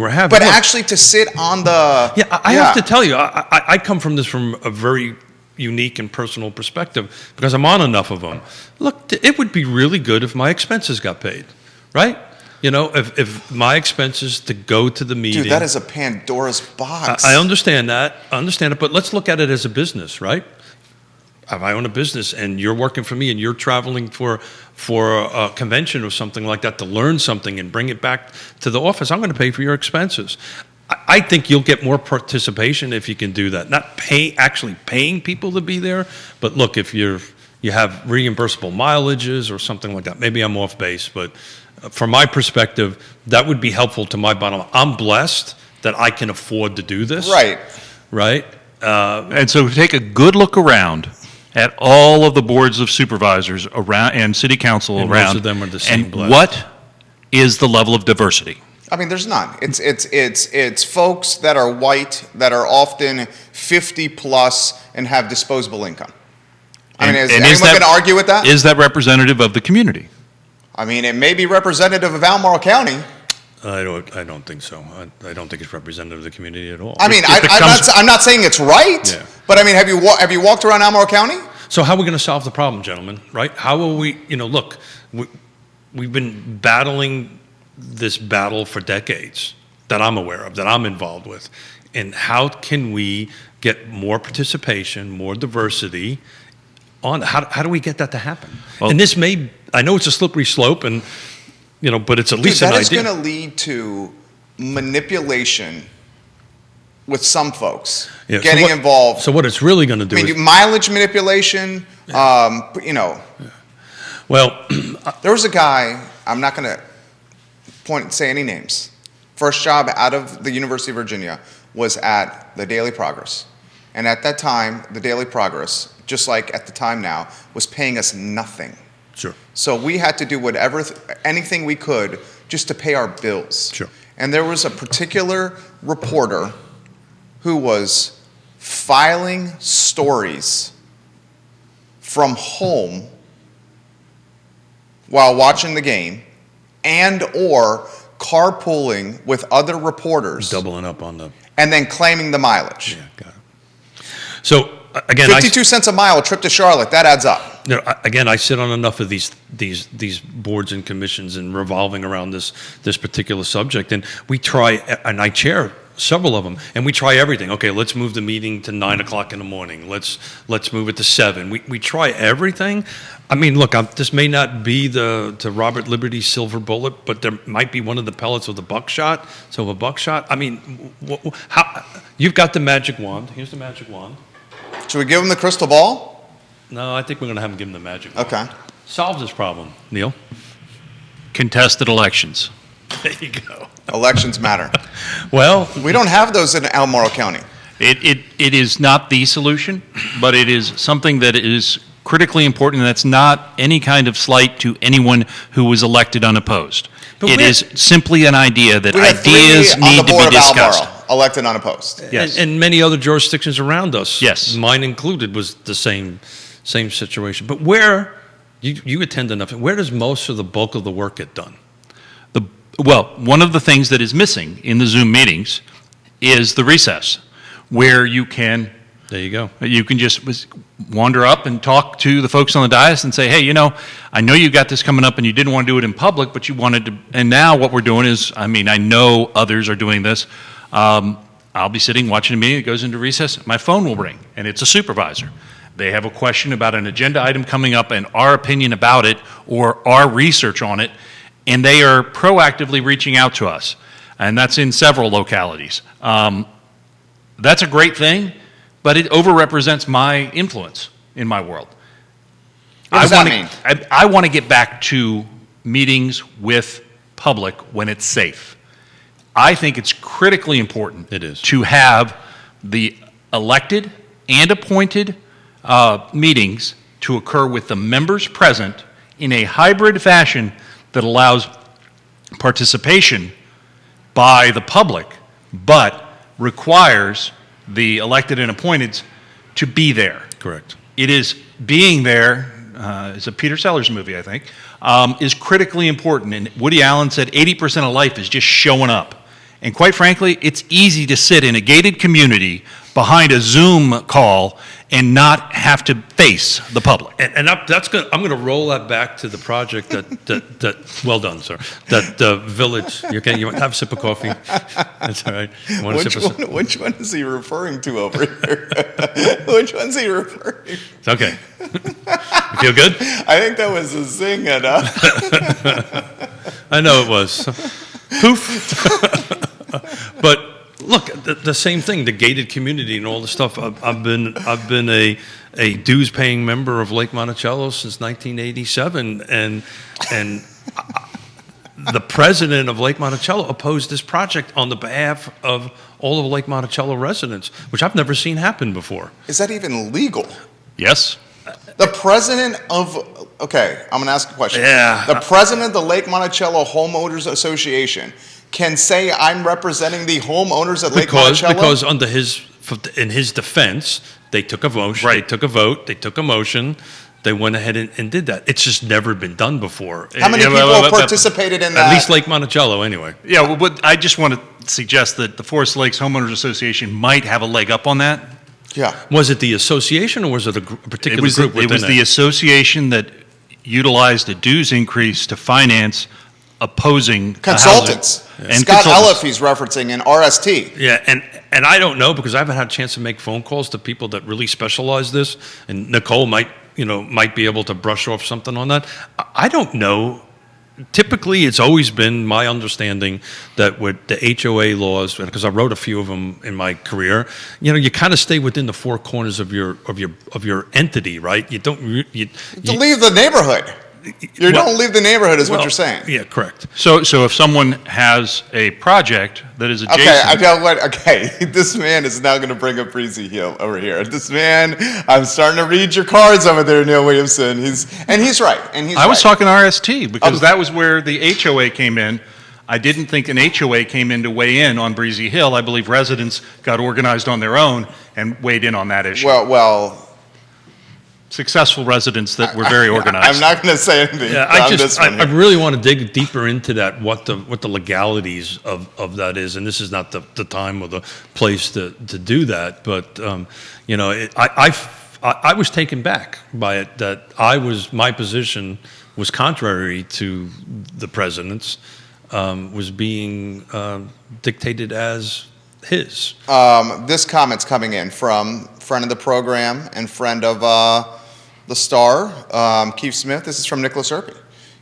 having. But actually, to sit on the I have to tell you, I come from this from a very unique and personal perspective because I'm on enough of them. Look, it would be really good if my expenses got paid, right? You know, if my expenses to go to the meeting. Dude, that is a Pandora's box. I understand that. I understand it. But let's look at it as a business, right? If I own a business and you're working for me and you're traveling for a convention or something like that to learn something and bring it back to the office, I'm going to pay for your expenses. I think you'll get more participation if you can do that. Not actually paying people to be there, but look, if you have reimbursable mileages or something like that, maybe I'm off base, but from my perspective, that would be helpful to my bottom line. I'm blessed that I can afford to do this. Right? And so take a good look around at all of the boards of supervisors around and city council And around. most of them are the same and blast. what is the level of diversity? I mean, there's none. It's folks that are white that are often 50 plus and have disposable income. I mean, is anyone going to argue with that? Is that representative of the community? I mean, it may be representative of Albemarle County. I don't think so. I don't think it's representative of the community at all. I mean, I'm not saying it's right, Yeah. but I mean, have you walked around Albemarle County? So how are we going to solve the problem, gentlemen, right? How will we, look, we've been battling this battle for decades that I'm aware of, that I'm involved with. And how can we get more participation, more diversity on, how do we get that to happen? Well, and this I know it's a slippery slope and, but it's at least an idea. That is going to lead to manipulation with some folks getting involved. So what it's really going to do is mileage manipulation. Well, there was a guy. I'm not going to say any names. First job out of the University of Virginia was at the Daily Progress, and at that time, the Daily Progress, just like at the time now, was paying us nothing. Sure. So we had to do anything we could just to pay our bills. Sure. And there was a particular reporter who was filing stories from home while watching the game and or carpooling with other reporters. Doubling up on the... And then claiming the mileage. Yeah, got it. So, again... 52 cents a mile, a trip to Charlotte, that adds up. Again, I sit on enough of these boards and commissions and revolving around this particular subject, and we try, and I chair several of them, and we try everything. Okay, let's move the meeting to 9 o'clock in the morning. Let's move it to 7. We try everything. I mean, look, this may not be the Robert Liberty silver bullet, but there might be one of the pellets of the buckshot. So a buckshot. I mean, you've got the magic wand. Here's the magic wand. Should we give him the crystal ball? No, I think we're going to have him give him the magic wand. Okay. Solve this problem, Neil. Contested elections. There you go. Elections matter. Well, we don't have those in Albemarle County. It is not the solution, but it is something that is critically important, and that's not any kind of slight to anyone who was elected unopposed. It is simply an idea that ideas need to be discussed. Elected unopposed. Yes. And many other jurisdictions around us. Yes. Mine included was the same situation. But where, you attend enough, where does most of the bulk of the work get done? Well, one of the things that is missing in the Zoom meetings is the recess, where you can... There you go. You can just wander up and talk to the folks on the dais and say, hey, I know you got this coming up and you didn't want to do it in public, but you wanted to, and now what we're doing is, I know others are doing this. I'll be sitting watching a meeting, it goes into recess, my phone will ring, and it's a supervisor. They have a question about an agenda item coming up and our opinion about it or our research on it, and they are proactively reaching out to us. And that's in several localities. That's a great thing, but it overrepresents my influence in my world. What does that mean? I want to get back to meetings with public when it's safe. I think it's critically important It is. to have the elected and appointed meetings to occur with the members present in a hybrid fashion that allows participation by the public, but requires the elected and appointeds to be there. Correct. It is being there, it's a Peter Sellers movie, I think, is critically important. And Woody Allen said 80% of life is just showing up. And quite frankly, it's easy to sit in a gated community behind a Zoom call and not have to face the public. And I'm going to roll that back to the project that well done, sir. That village. You want to have a sip of coffee? That's all right. You want a sip of Which one is he referring to over here? Which one's he referring to? It's okay. You feel good? I think that was a zing and I know it was. Poof. But look, the same thing, the gated community and all the stuff. I've been a dues-paying member of Lake Monticello since 1987, and the president of Lake Monticello opposed this project on the behalf of all of Lake Monticello residents, which I've never seen happen before. Is that even legal? Yes. The president of, okay, I'm going to ask a question. Yeah. The president of the Lake Monticello Homeowners Association can say, I'm representing the homeowners at Lake Monticello? Because in his defense, they took a motion, Right. they took a vote, they took a motion, they went ahead and did that. It's just never been done before. How many people have participated in that? At least Lake Monticello, anyway. Yeah, well, but I just want to suggest that the Forest Lakes Homeowners Association might have a leg up on that. Yeah. Was it the association or was it a particular group within It was the association that utilized a dues increase to finance opposing Consultants. And Scott consultants. Elliff, he's referencing in RST. Yeah, and I don't know because I haven't had a chance to make phone calls to people that really specialize this, and Nicole might be able to brush off something on that. I don't know. Typically, it's always been my understanding that with the HOA laws, because I wrote a few of them in my career, you kind of stay within the four corners of your entity, right? You don't To leave the neighborhood. You don't leave the neighborhood is what you're saying. Yeah, correct. So if someone has a project that is adjacent. Okay, I know what. Okay, this man is now going to bring up Breezy Hill over here. This man, I'm starting to read your cards over there, Neil Williamson. He's right. I was talking RST because that was where the HOA came in. I didn't think an HOA came in to weigh in on Breezy Hill. I believe residents got organized on their own and weighed in on that issue. Well. Successful residents that were very organized. I'm not going to say anything. Yeah, I really want to dig deeper into that. What the legalities of that is, and this is not the time or the place to do that. But I was taken back by it that my position was contrary to the president's, was being dictated as his. This comment's coming in from friend of the program and friend of the star, Keith Smith. This is from Nicholas Erpy.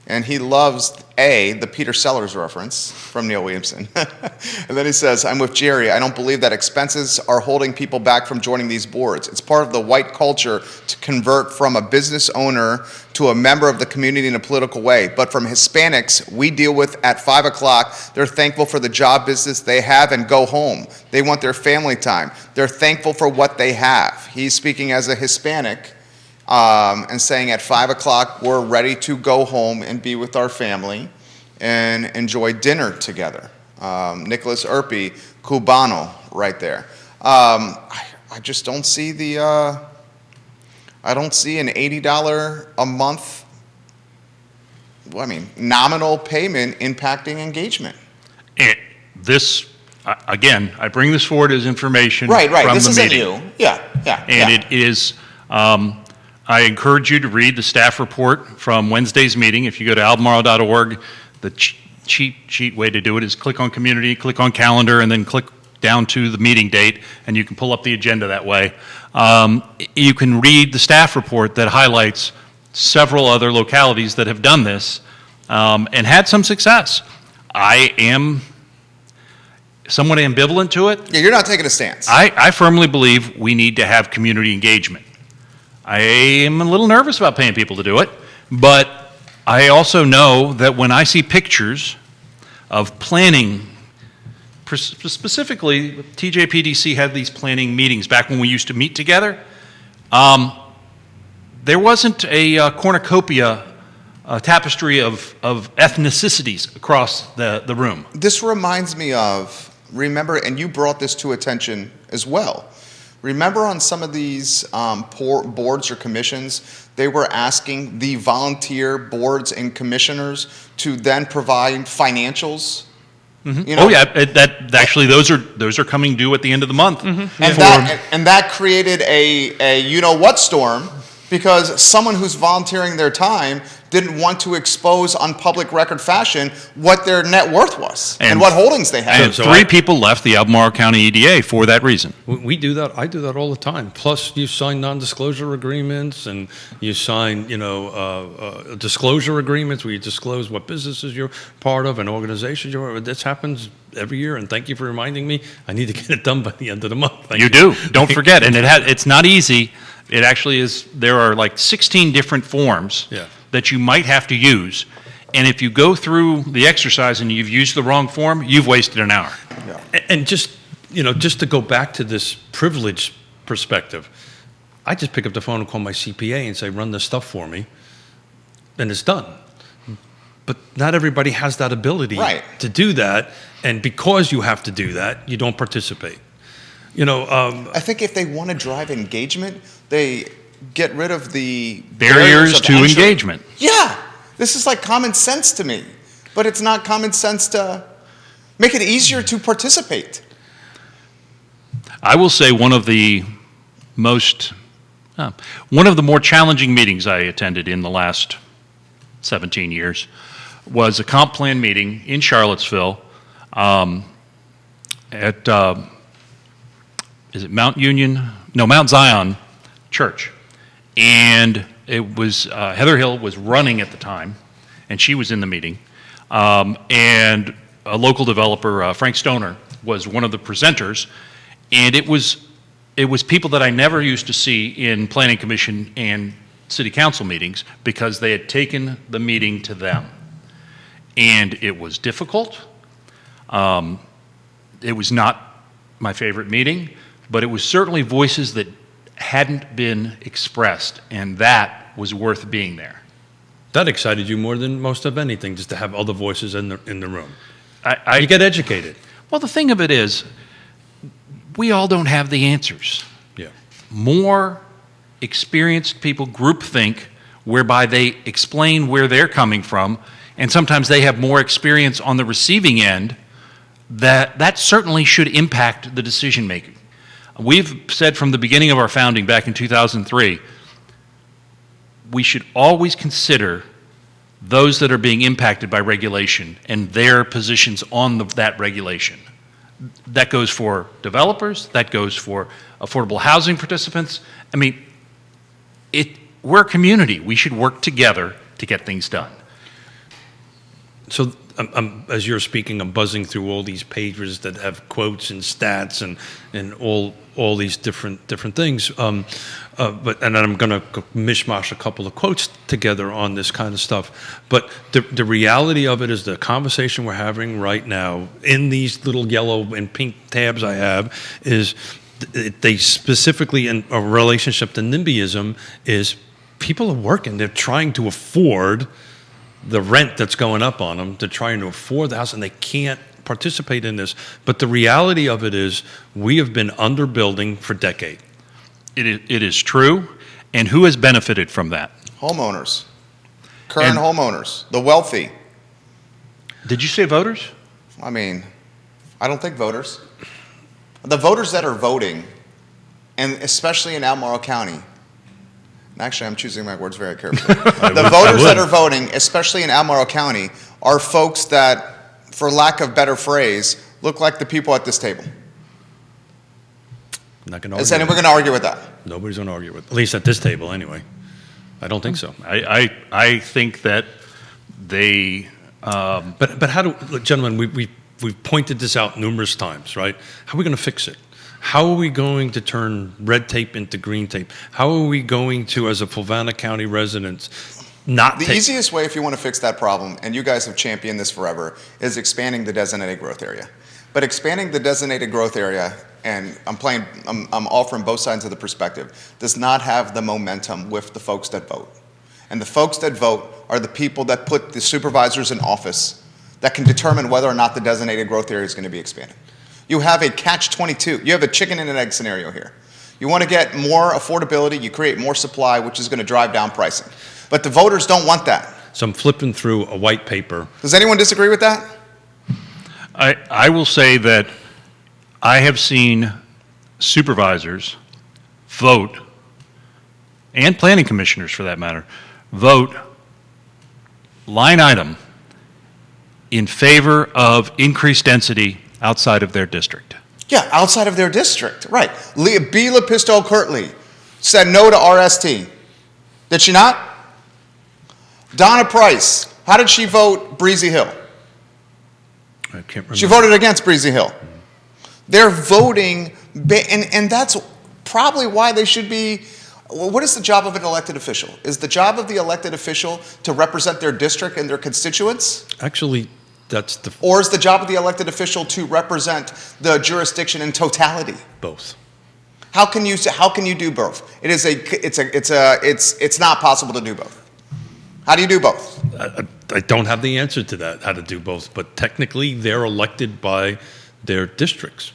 And he loves, the Peter Sellers reference from Neil Williamson. And then he says, I'm with Jerry. I don't believe that expenses are holding people back from joining these boards. It's part of the white culture to convert from a business owner to a member of the community in a political way. But from Hispanics we deal with at 5 o'clock, they're thankful for the job business they have and go home. They want their family time. They're thankful for what they have. He's speaking as a Hispanic. And saying at 5 o'clock, we're ready to go home and be with our family and enjoy dinner together. Nicholas Erpy, Cubano, right there. I just don't see I don't see an $80 a month, nominal payment impacting engagement. Again, I bring this forward as information Right. from This the isn't meeting. you. Yeah. And it is, I encourage you to read the staff report from Wednesday's meeting. If you go to albemarle.org, the cheat sheet way to do it is click on community, click on calendar, and then click down to the meeting date, and you can pull up the agenda that way. You can read the staff report that highlights several other localities that have done this and had some success. I am somewhat ambivalent to it. Yeah, you're not taking a stance. I firmly believe we need to have community engagement. I am a little nervous about paying people to do it, but I also know that when I see pictures of planning specifically, TJPDC had these planning meetings back when we used to meet together. There wasn't a cornucopia, tapestry of ethnicities across the room. This reminds me of, remember, and you brought this to attention as well. Remember on some of these boards or commissions, they were asking the volunteer boards and commissioners to then provide financials? Mm-hmm. You know? Oh yeah, that actually those are coming due at the end of the month. Mm-hmm. And that created a you-know-what storm, because someone who's volunteering their time didn't want to expose on public record fashion what their net worth was and what holdings they had. And three people left the Albemarle County EDA for that reason. We do that. I do that all the time. Plus, you sign non-disclosure agreements, and you sign, disclosure agreements where you disclose what businesses you're part of and organizations you're. This happens every year, and thank you for reminding me. I need to get it done by the end of the month. Thank you. Do. Don't forget. And it's not easy. It actually is. There are like 16 different forms that you might have to use. And if you go through the exercise and you've used the wrong form, you've wasted an hour. Yeah. And just to go back to this privilege perspective, I just pick up the phone and call my CPA and say, run this stuff for me, and it's done. But not everybody has that ability to do that. And because you have to do that, you don't participate. I think if they want to drive engagement, they get rid of the barriers to engagement. Yeah, this is like common sense to me, but it's not common sense to make it easier to participate. I will say one of the more challenging meetings I attended in the last 17 years was a comp plan meeting in Charlottesville at is it Mount Zion Church. And it was, Heather Hill was running at the time, and she was in the meeting. And a local developer, Frank Stoner, was one of the presenters. And it was people that I never used to see in planning commission and city council meetings, because they had taken the meeting to them. And it was difficult. It was not my favorite meeting, but it was certainly voices that hadn't been expressed, and that was worth being there. That excited you more than most of anything, just to have other voices in the room. You get educated. Well, the thing of it is, we all don't have the answers. Yeah. More experienced people groupthink, whereby they explain where they're coming from, and sometimes they have more experience on the receiving end. That certainly should impact the decision making. We've said from the beginning of our founding back in 2003, we should always consider those that are being impacted by regulation and their positions on that regulation. That goes for developers, that goes for affordable housing participants. I mean, we're a community. We should work together to get things done. So as you're speaking, I'm buzzing through all these pages that have quotes and stats and all these different things. And then I'm going to mishmash a couple of quotes together on this kind of stuff. But the reality of it is, the conversation we're having right now in these little yellow and pink tabs I have is they specifically, in a relationship to NIMBYism, is people are working. They're trying to afford the rent that's going up on them. They're trying to afford the house, and they can't participate in this. But the reality of it is, we have been underbuilding for decades. It is true. And who has benefited from that? Homeowners. Current homeowners. The wealthy. Did you say voters? I mean, I don't think voters. The voters that are voting, and especially in Albemarle County, actually, I'm choosing my words very carefully. The voters that are voting, especially in Albemarle County, are folks that, for lack of better phrase, look like the people at this table. Not gonna Is anyone going to argue with that? Nobody's going to argue with, at least at this table anyway. I don't think so. I think that they. But how do, look, gentlemen? We've pointed this out numerous times, right? How are we going to fix it? How are we going to turn red tape into green tape? How are we going to, as a Fluvanna County resident, not The easiest way, if you want to fix that problem, and you guys have championed this forever, is expanding the designated growth area. But expanding the designated growth area, and I'm offering both sides of the perspective, does not have the momentum with the folks that vote. And the folks that vote are the people that put the supervisors in office that can determine whether or not the designated growth area is going to be expanded. You have a catch-22. You have a chicken and an egg scenario here. You want to get more affordability, you create more supply, which is going to drive down pricing. But the voters don't want that. So I'm flipping through a white paper. Does anyone disagree with that? I will say that I have seen supervisors vote, and planning commissioners for that matter, vote line item in favor of increased density outside of their district. Yeah, outside of their district, right. Bila Pistol-Kirtley said no to RST. Did she not? Donna Price, how did she vote Breezy Hill? I can't remember. She voted against Breezy Hill. They're voting, and that's probably why they should be. What is the job of an elected official? Is the job of the elected official to represent their district and their constituents? Actually, that's the Or is the job of the elected official to represent the jurisdiction in totality? both. How can you do both? It's not possible to do both. How do you do both? I don't have the answer to that, how to do both, but technically they're elected by their districts.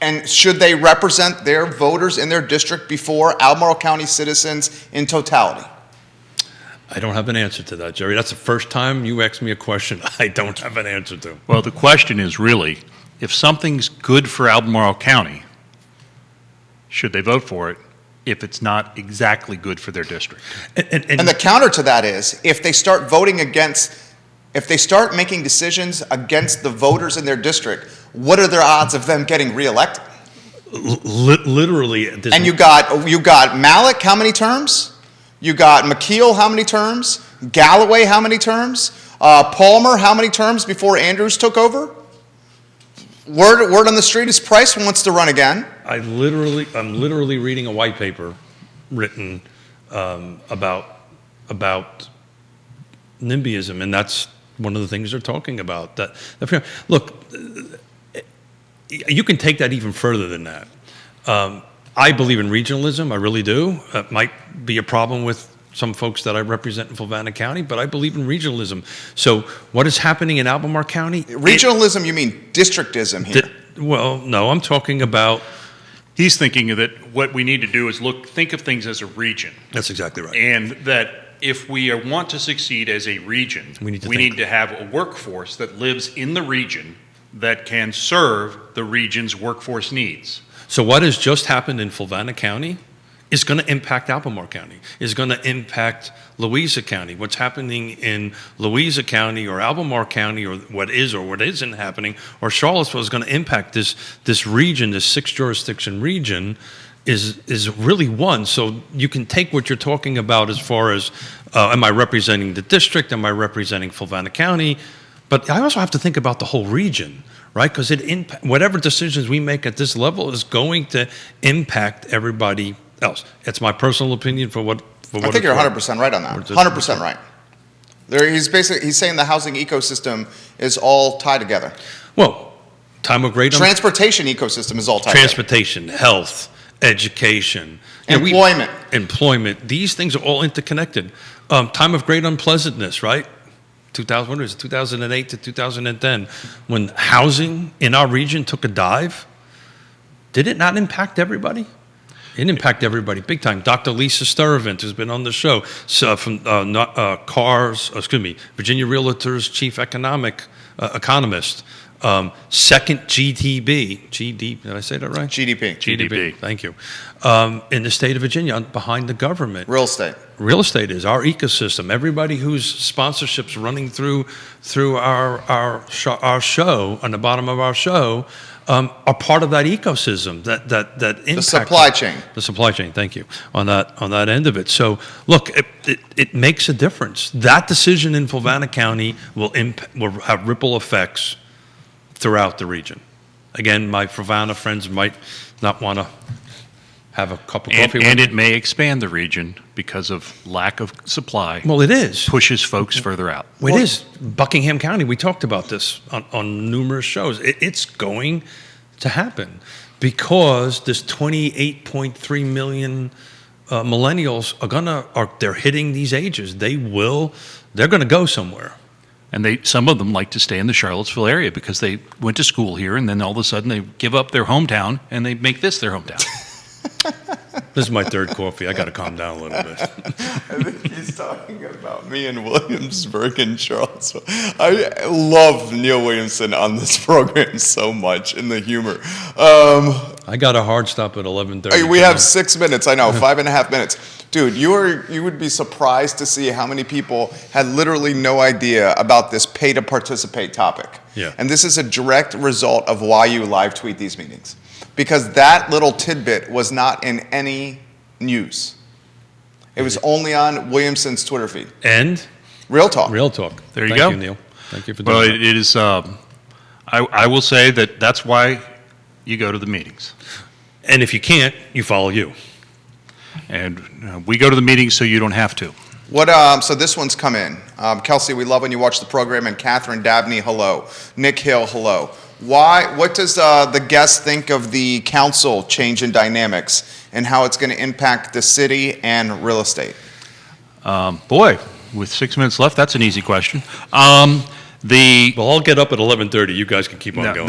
And should they represent their voters in their district before Albemarle County citizens in totality? I don't have an answer to that, Jerry. That's the first time you asked me a question I don't have an answer to. Well, the question is really, if something's good for Albemarle County, should they vote for it if it's not exactly good for their district? And the counter to that is, if they start making decisions against the voters in their district, what are their odds of them getting reelected? Literally. And you got Malik, how many terms? You got McKeel, how many terms? Galloway, how many terms? Palmer, how many terms before Andrews took over? Word on the street is Price wants to run again. I'm literally reading a white paper written about NIMBYism, and that's one of the things they're talking about. Look, you can take that even further than that. I believe in regionalism, I really do. It might be a problem with some folks that I represent in Fulvana County, but I believe in regionalism. So what is happening in Albemarle County? Regionalism, you mean districtism here? Well, no, I'm talking about. He's thinking that what we need to do is think of things as a region. That's exactly right. And that if we want to succeed as a region, we need to have a workforce that lives in the region that can serve the region's workforce needs. So what has just happened in Fulvana County is going to impact Albemarle County, is going to impact Louisa County. What's happening in Louisa County or Albemarle County, or what is or what isn't happening, or Charlottesville, is going to impact this region, this 6-jurisdiction region, is really one. So you can take what you're talking about as far as, am I representing the district, am I representing Fulvana County, but I also have to think about the whole region. Right, because whatever decisions we make at this level is going to impact everybody else. It's my personal opinion for what. I think you're 100% right on that. 100% right. He's saying the housing ecosystem is all tied together. Well, time of great transportation ecosystem is all tied transportation, together. Health, education, employment. These things are all interconnected. Time of great unpleasantness, right? 2008 to 2010, when housing in our region took a dive, did it not impact everybody? It impacted everybody big time. Dr. Lisa Sturvant, who's been on the show, from Virginia Realtors chief economist, second GDP, did I say that right? GDP. Thank you. In the state of Virginia, behind the government. Real estate. Real estate is our ecosystem. Everybody whose sponsorship's running through our show, on the bottom of our show, are part of that ecosystem that impacts the supply chain. The supply chain. Thank you on that end of it. So look, it makes a difference. That decision in Fulvana County will have ripple effects throughout the region. Again, my Fulvana friends might not want to have a cup of coffee. And it may expand the region because of lack of supply. Well, it is. Pushes folks further out. Well, it is. Buckingham County, we talked about this on numerous shows. It's going to happen because this 28.3 million millennials they're hitting these ages. They're going to go somewhere. And some of them like to stay in the Charlottesville area because they went to school here, and then all of a sudden they give up their hometown and they make this their hometown. This is my third coffee. I got to calm down a little bit. I think he's talking about me in Williamsburg and Charlottesville. I love Neil Williamson on this program so much, in the humor. I got a hard stop at 11:30. We have 6 minutes. I know, 5.5 minutes. Dude, you would be surprised to see how many people had literally no idea about this pay to participate topic. Yeah. And this is a direct result of why you live tweet these meetings. Because that little tidbit was not in any news. It was only on Williamson's Twitter feed. And? Real talk. Real talk. There you go. Thank you, Neil. Thank you for doing Well, that. it is, I will say that's why you go to the meetings. And if you can't, you follow you. And we go to the meetings so you don't have to. So this one's come in. Kelsey, we love when you watch the program. And Catherine Dabney, hello. Nick Hill, hello. What does the guest think of the council change in dynamics and how it's going to impact the city and real estate? Boy, with 6 minutes left, that's an easy question. Well, I'll get up at 11:30. You guys can keep on going.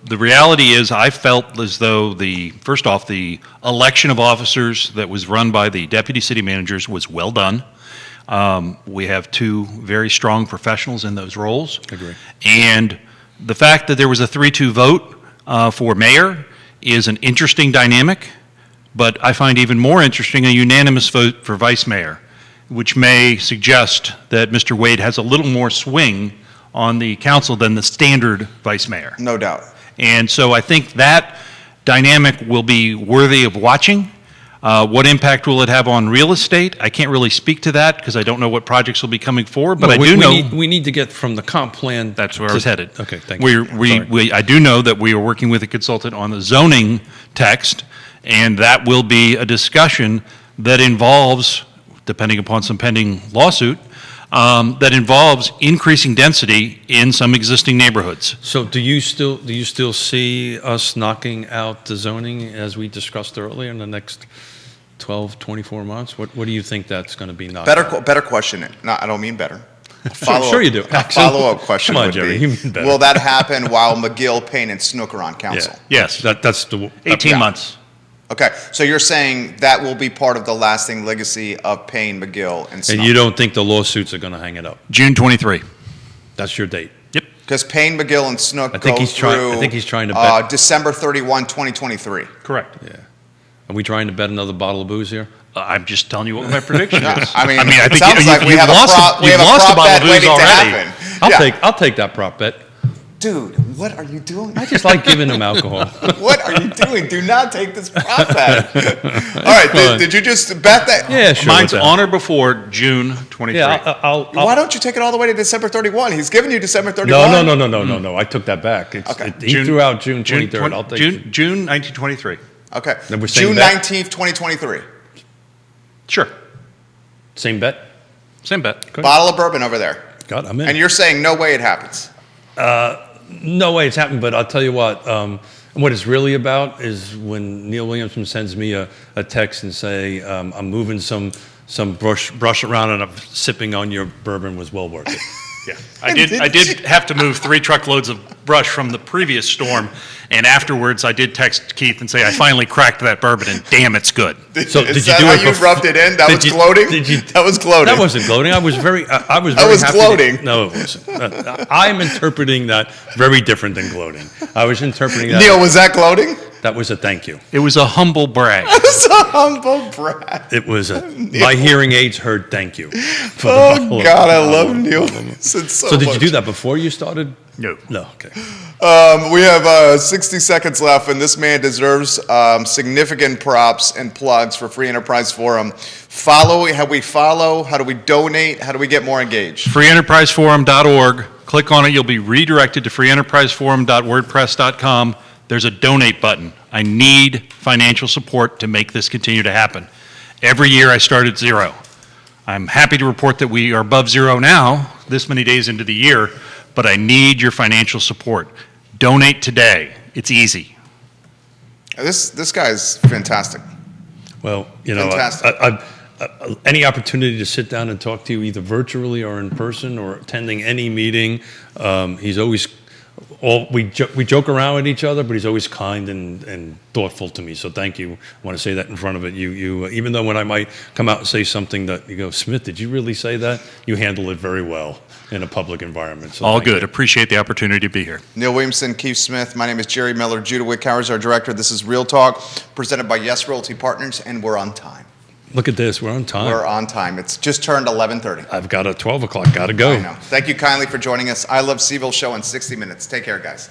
The reality is I felt as though first off, the election of officers that was run by the deputy city managers was well done. We have two very strong professionals in those roles. Agree. And the fact that there was a 3-2 vote for mayor is an interesting dynamic, but I find even more interesting a unanimous vote for vice mayor, which may suggest that Mr. Wade has a little more swing on the council than the standard vice mayor. No doubt. And so I think that dynamic will be worthy of watching. What impact will it have on real estate? I can't really speak to that because I don't know what projects will be coming forward, but we need to get from the comp plan. That's where I was headed. Okay, thank you. I do know that we are working with a consultant on the zoning text, and that will be a discussion that involves, depending upon some pending lawsuit, that involves increasing density in some existing neighborhoods. So do you still see us knocking out the zoning as we discussed earlier in the next 12, 24 months? What do you think that's going to be knocked out? Better question. No, I don't mean better. Sure you do. A follow-up question Come on, would Jerry, be, you mean better. will that happen while McGill, Payne, and Snook are on council? Yeah. Yes. That's the 18 months. Okay, so you're saying that will be part of the lasting legacy of Payne, McGill, and Snook? And you don't think the lawsuits are going to hang it up? June 23. That's your date. Yep. Because Payne, McGill, and Snook I think go he's trying to bet. December 31, 2023. Correct. Yeah. Are we trying to bet another bottle of booze here? I'm just telling you what my prediction is. I mean, I it think sounds like we have a prop bet waiting to happen. I'll take that prop bet. Dude, what are you doing? I just like giving them alcohol. What are you doing? Do not take this prop bet. All right, did you just bet that? Yeah, sure. Mine's on or before June 23. Yeah, Why don't you take it all the way to December 31? He's giving you December 31. No. I took that back. Okay. He threw out June 23rd. I'll take June 1923. Okay. Then we're saying June bet? 19th, 2023. Sure. Same bet? Same bet. Good. Bottle of bourbon over there. God, I'm in. And you're saying no way it happens. No way it's happened, but I'll tell you what it's really about is when Neil Williamson sends me a text and say, I'm moving some brush around and I'm sipping on your bourbon was well worth it. Yeah, I did have to move 3 truckloads of brush from the previous storm, and afterwards I did text Keith and say I finally cracked that bourbon, and damn, it's good. So Is did that you do how it you rubbed it in? That was you- gloating? did you- That was gloating. That wasn't gloating. I was very That was happy gloating. No, it wasn't. I'm interpreting that very different than gloating. I was interpreting that. Neil, was that gloating? That was a thank you. It was a humble brag. It's a humble brag. It was my hearing aids heard thank you. For the Oh, bottle of- God, I love Neil. So So did you do that before you started? No. No. Okay. We have 60 seconds left, and this man deserves significant props and plugs for Free Enterprise Forum. How do we donate? How do we get more engaged? FreeEnterpriseForum.org. Click on it. You'll be redirected to FreeEnterpriseForum.wordpress.com. there's a donate button. I need financial support to make this continue to happen. Every year I start at zero. I'm happy to report that we are above zero now, this many days into the year, but I need your financial support. Donate today. It's easy. This guy's fantastic. Well, you know, Fantastic. any opportunity to sit down and talk to you either virtually or in person or attending any meeting, he's always, we joke around with each other, but he's always kind and thoughtful to me. So thank you. I want to say that in front of it. You even though when I might come out and say something that you go, Smith, did you really say that? You handle it very well in a public environment. So All thank good. you. Appreciate the opportunity to be here. Neil Williamson, Keith Smith. My name is Jerry Miller. Judah Wickhauer is our director. This is Real Talk, presented by Yes Realty Partners, and we're on time. Look at this. We're on time. We're on time. It's just turned 11:30. I've got a 12 o'clock. Got to go. I know. Thank you kindly for joining us. I Love CVille show in 60 minutes. Take care, guys.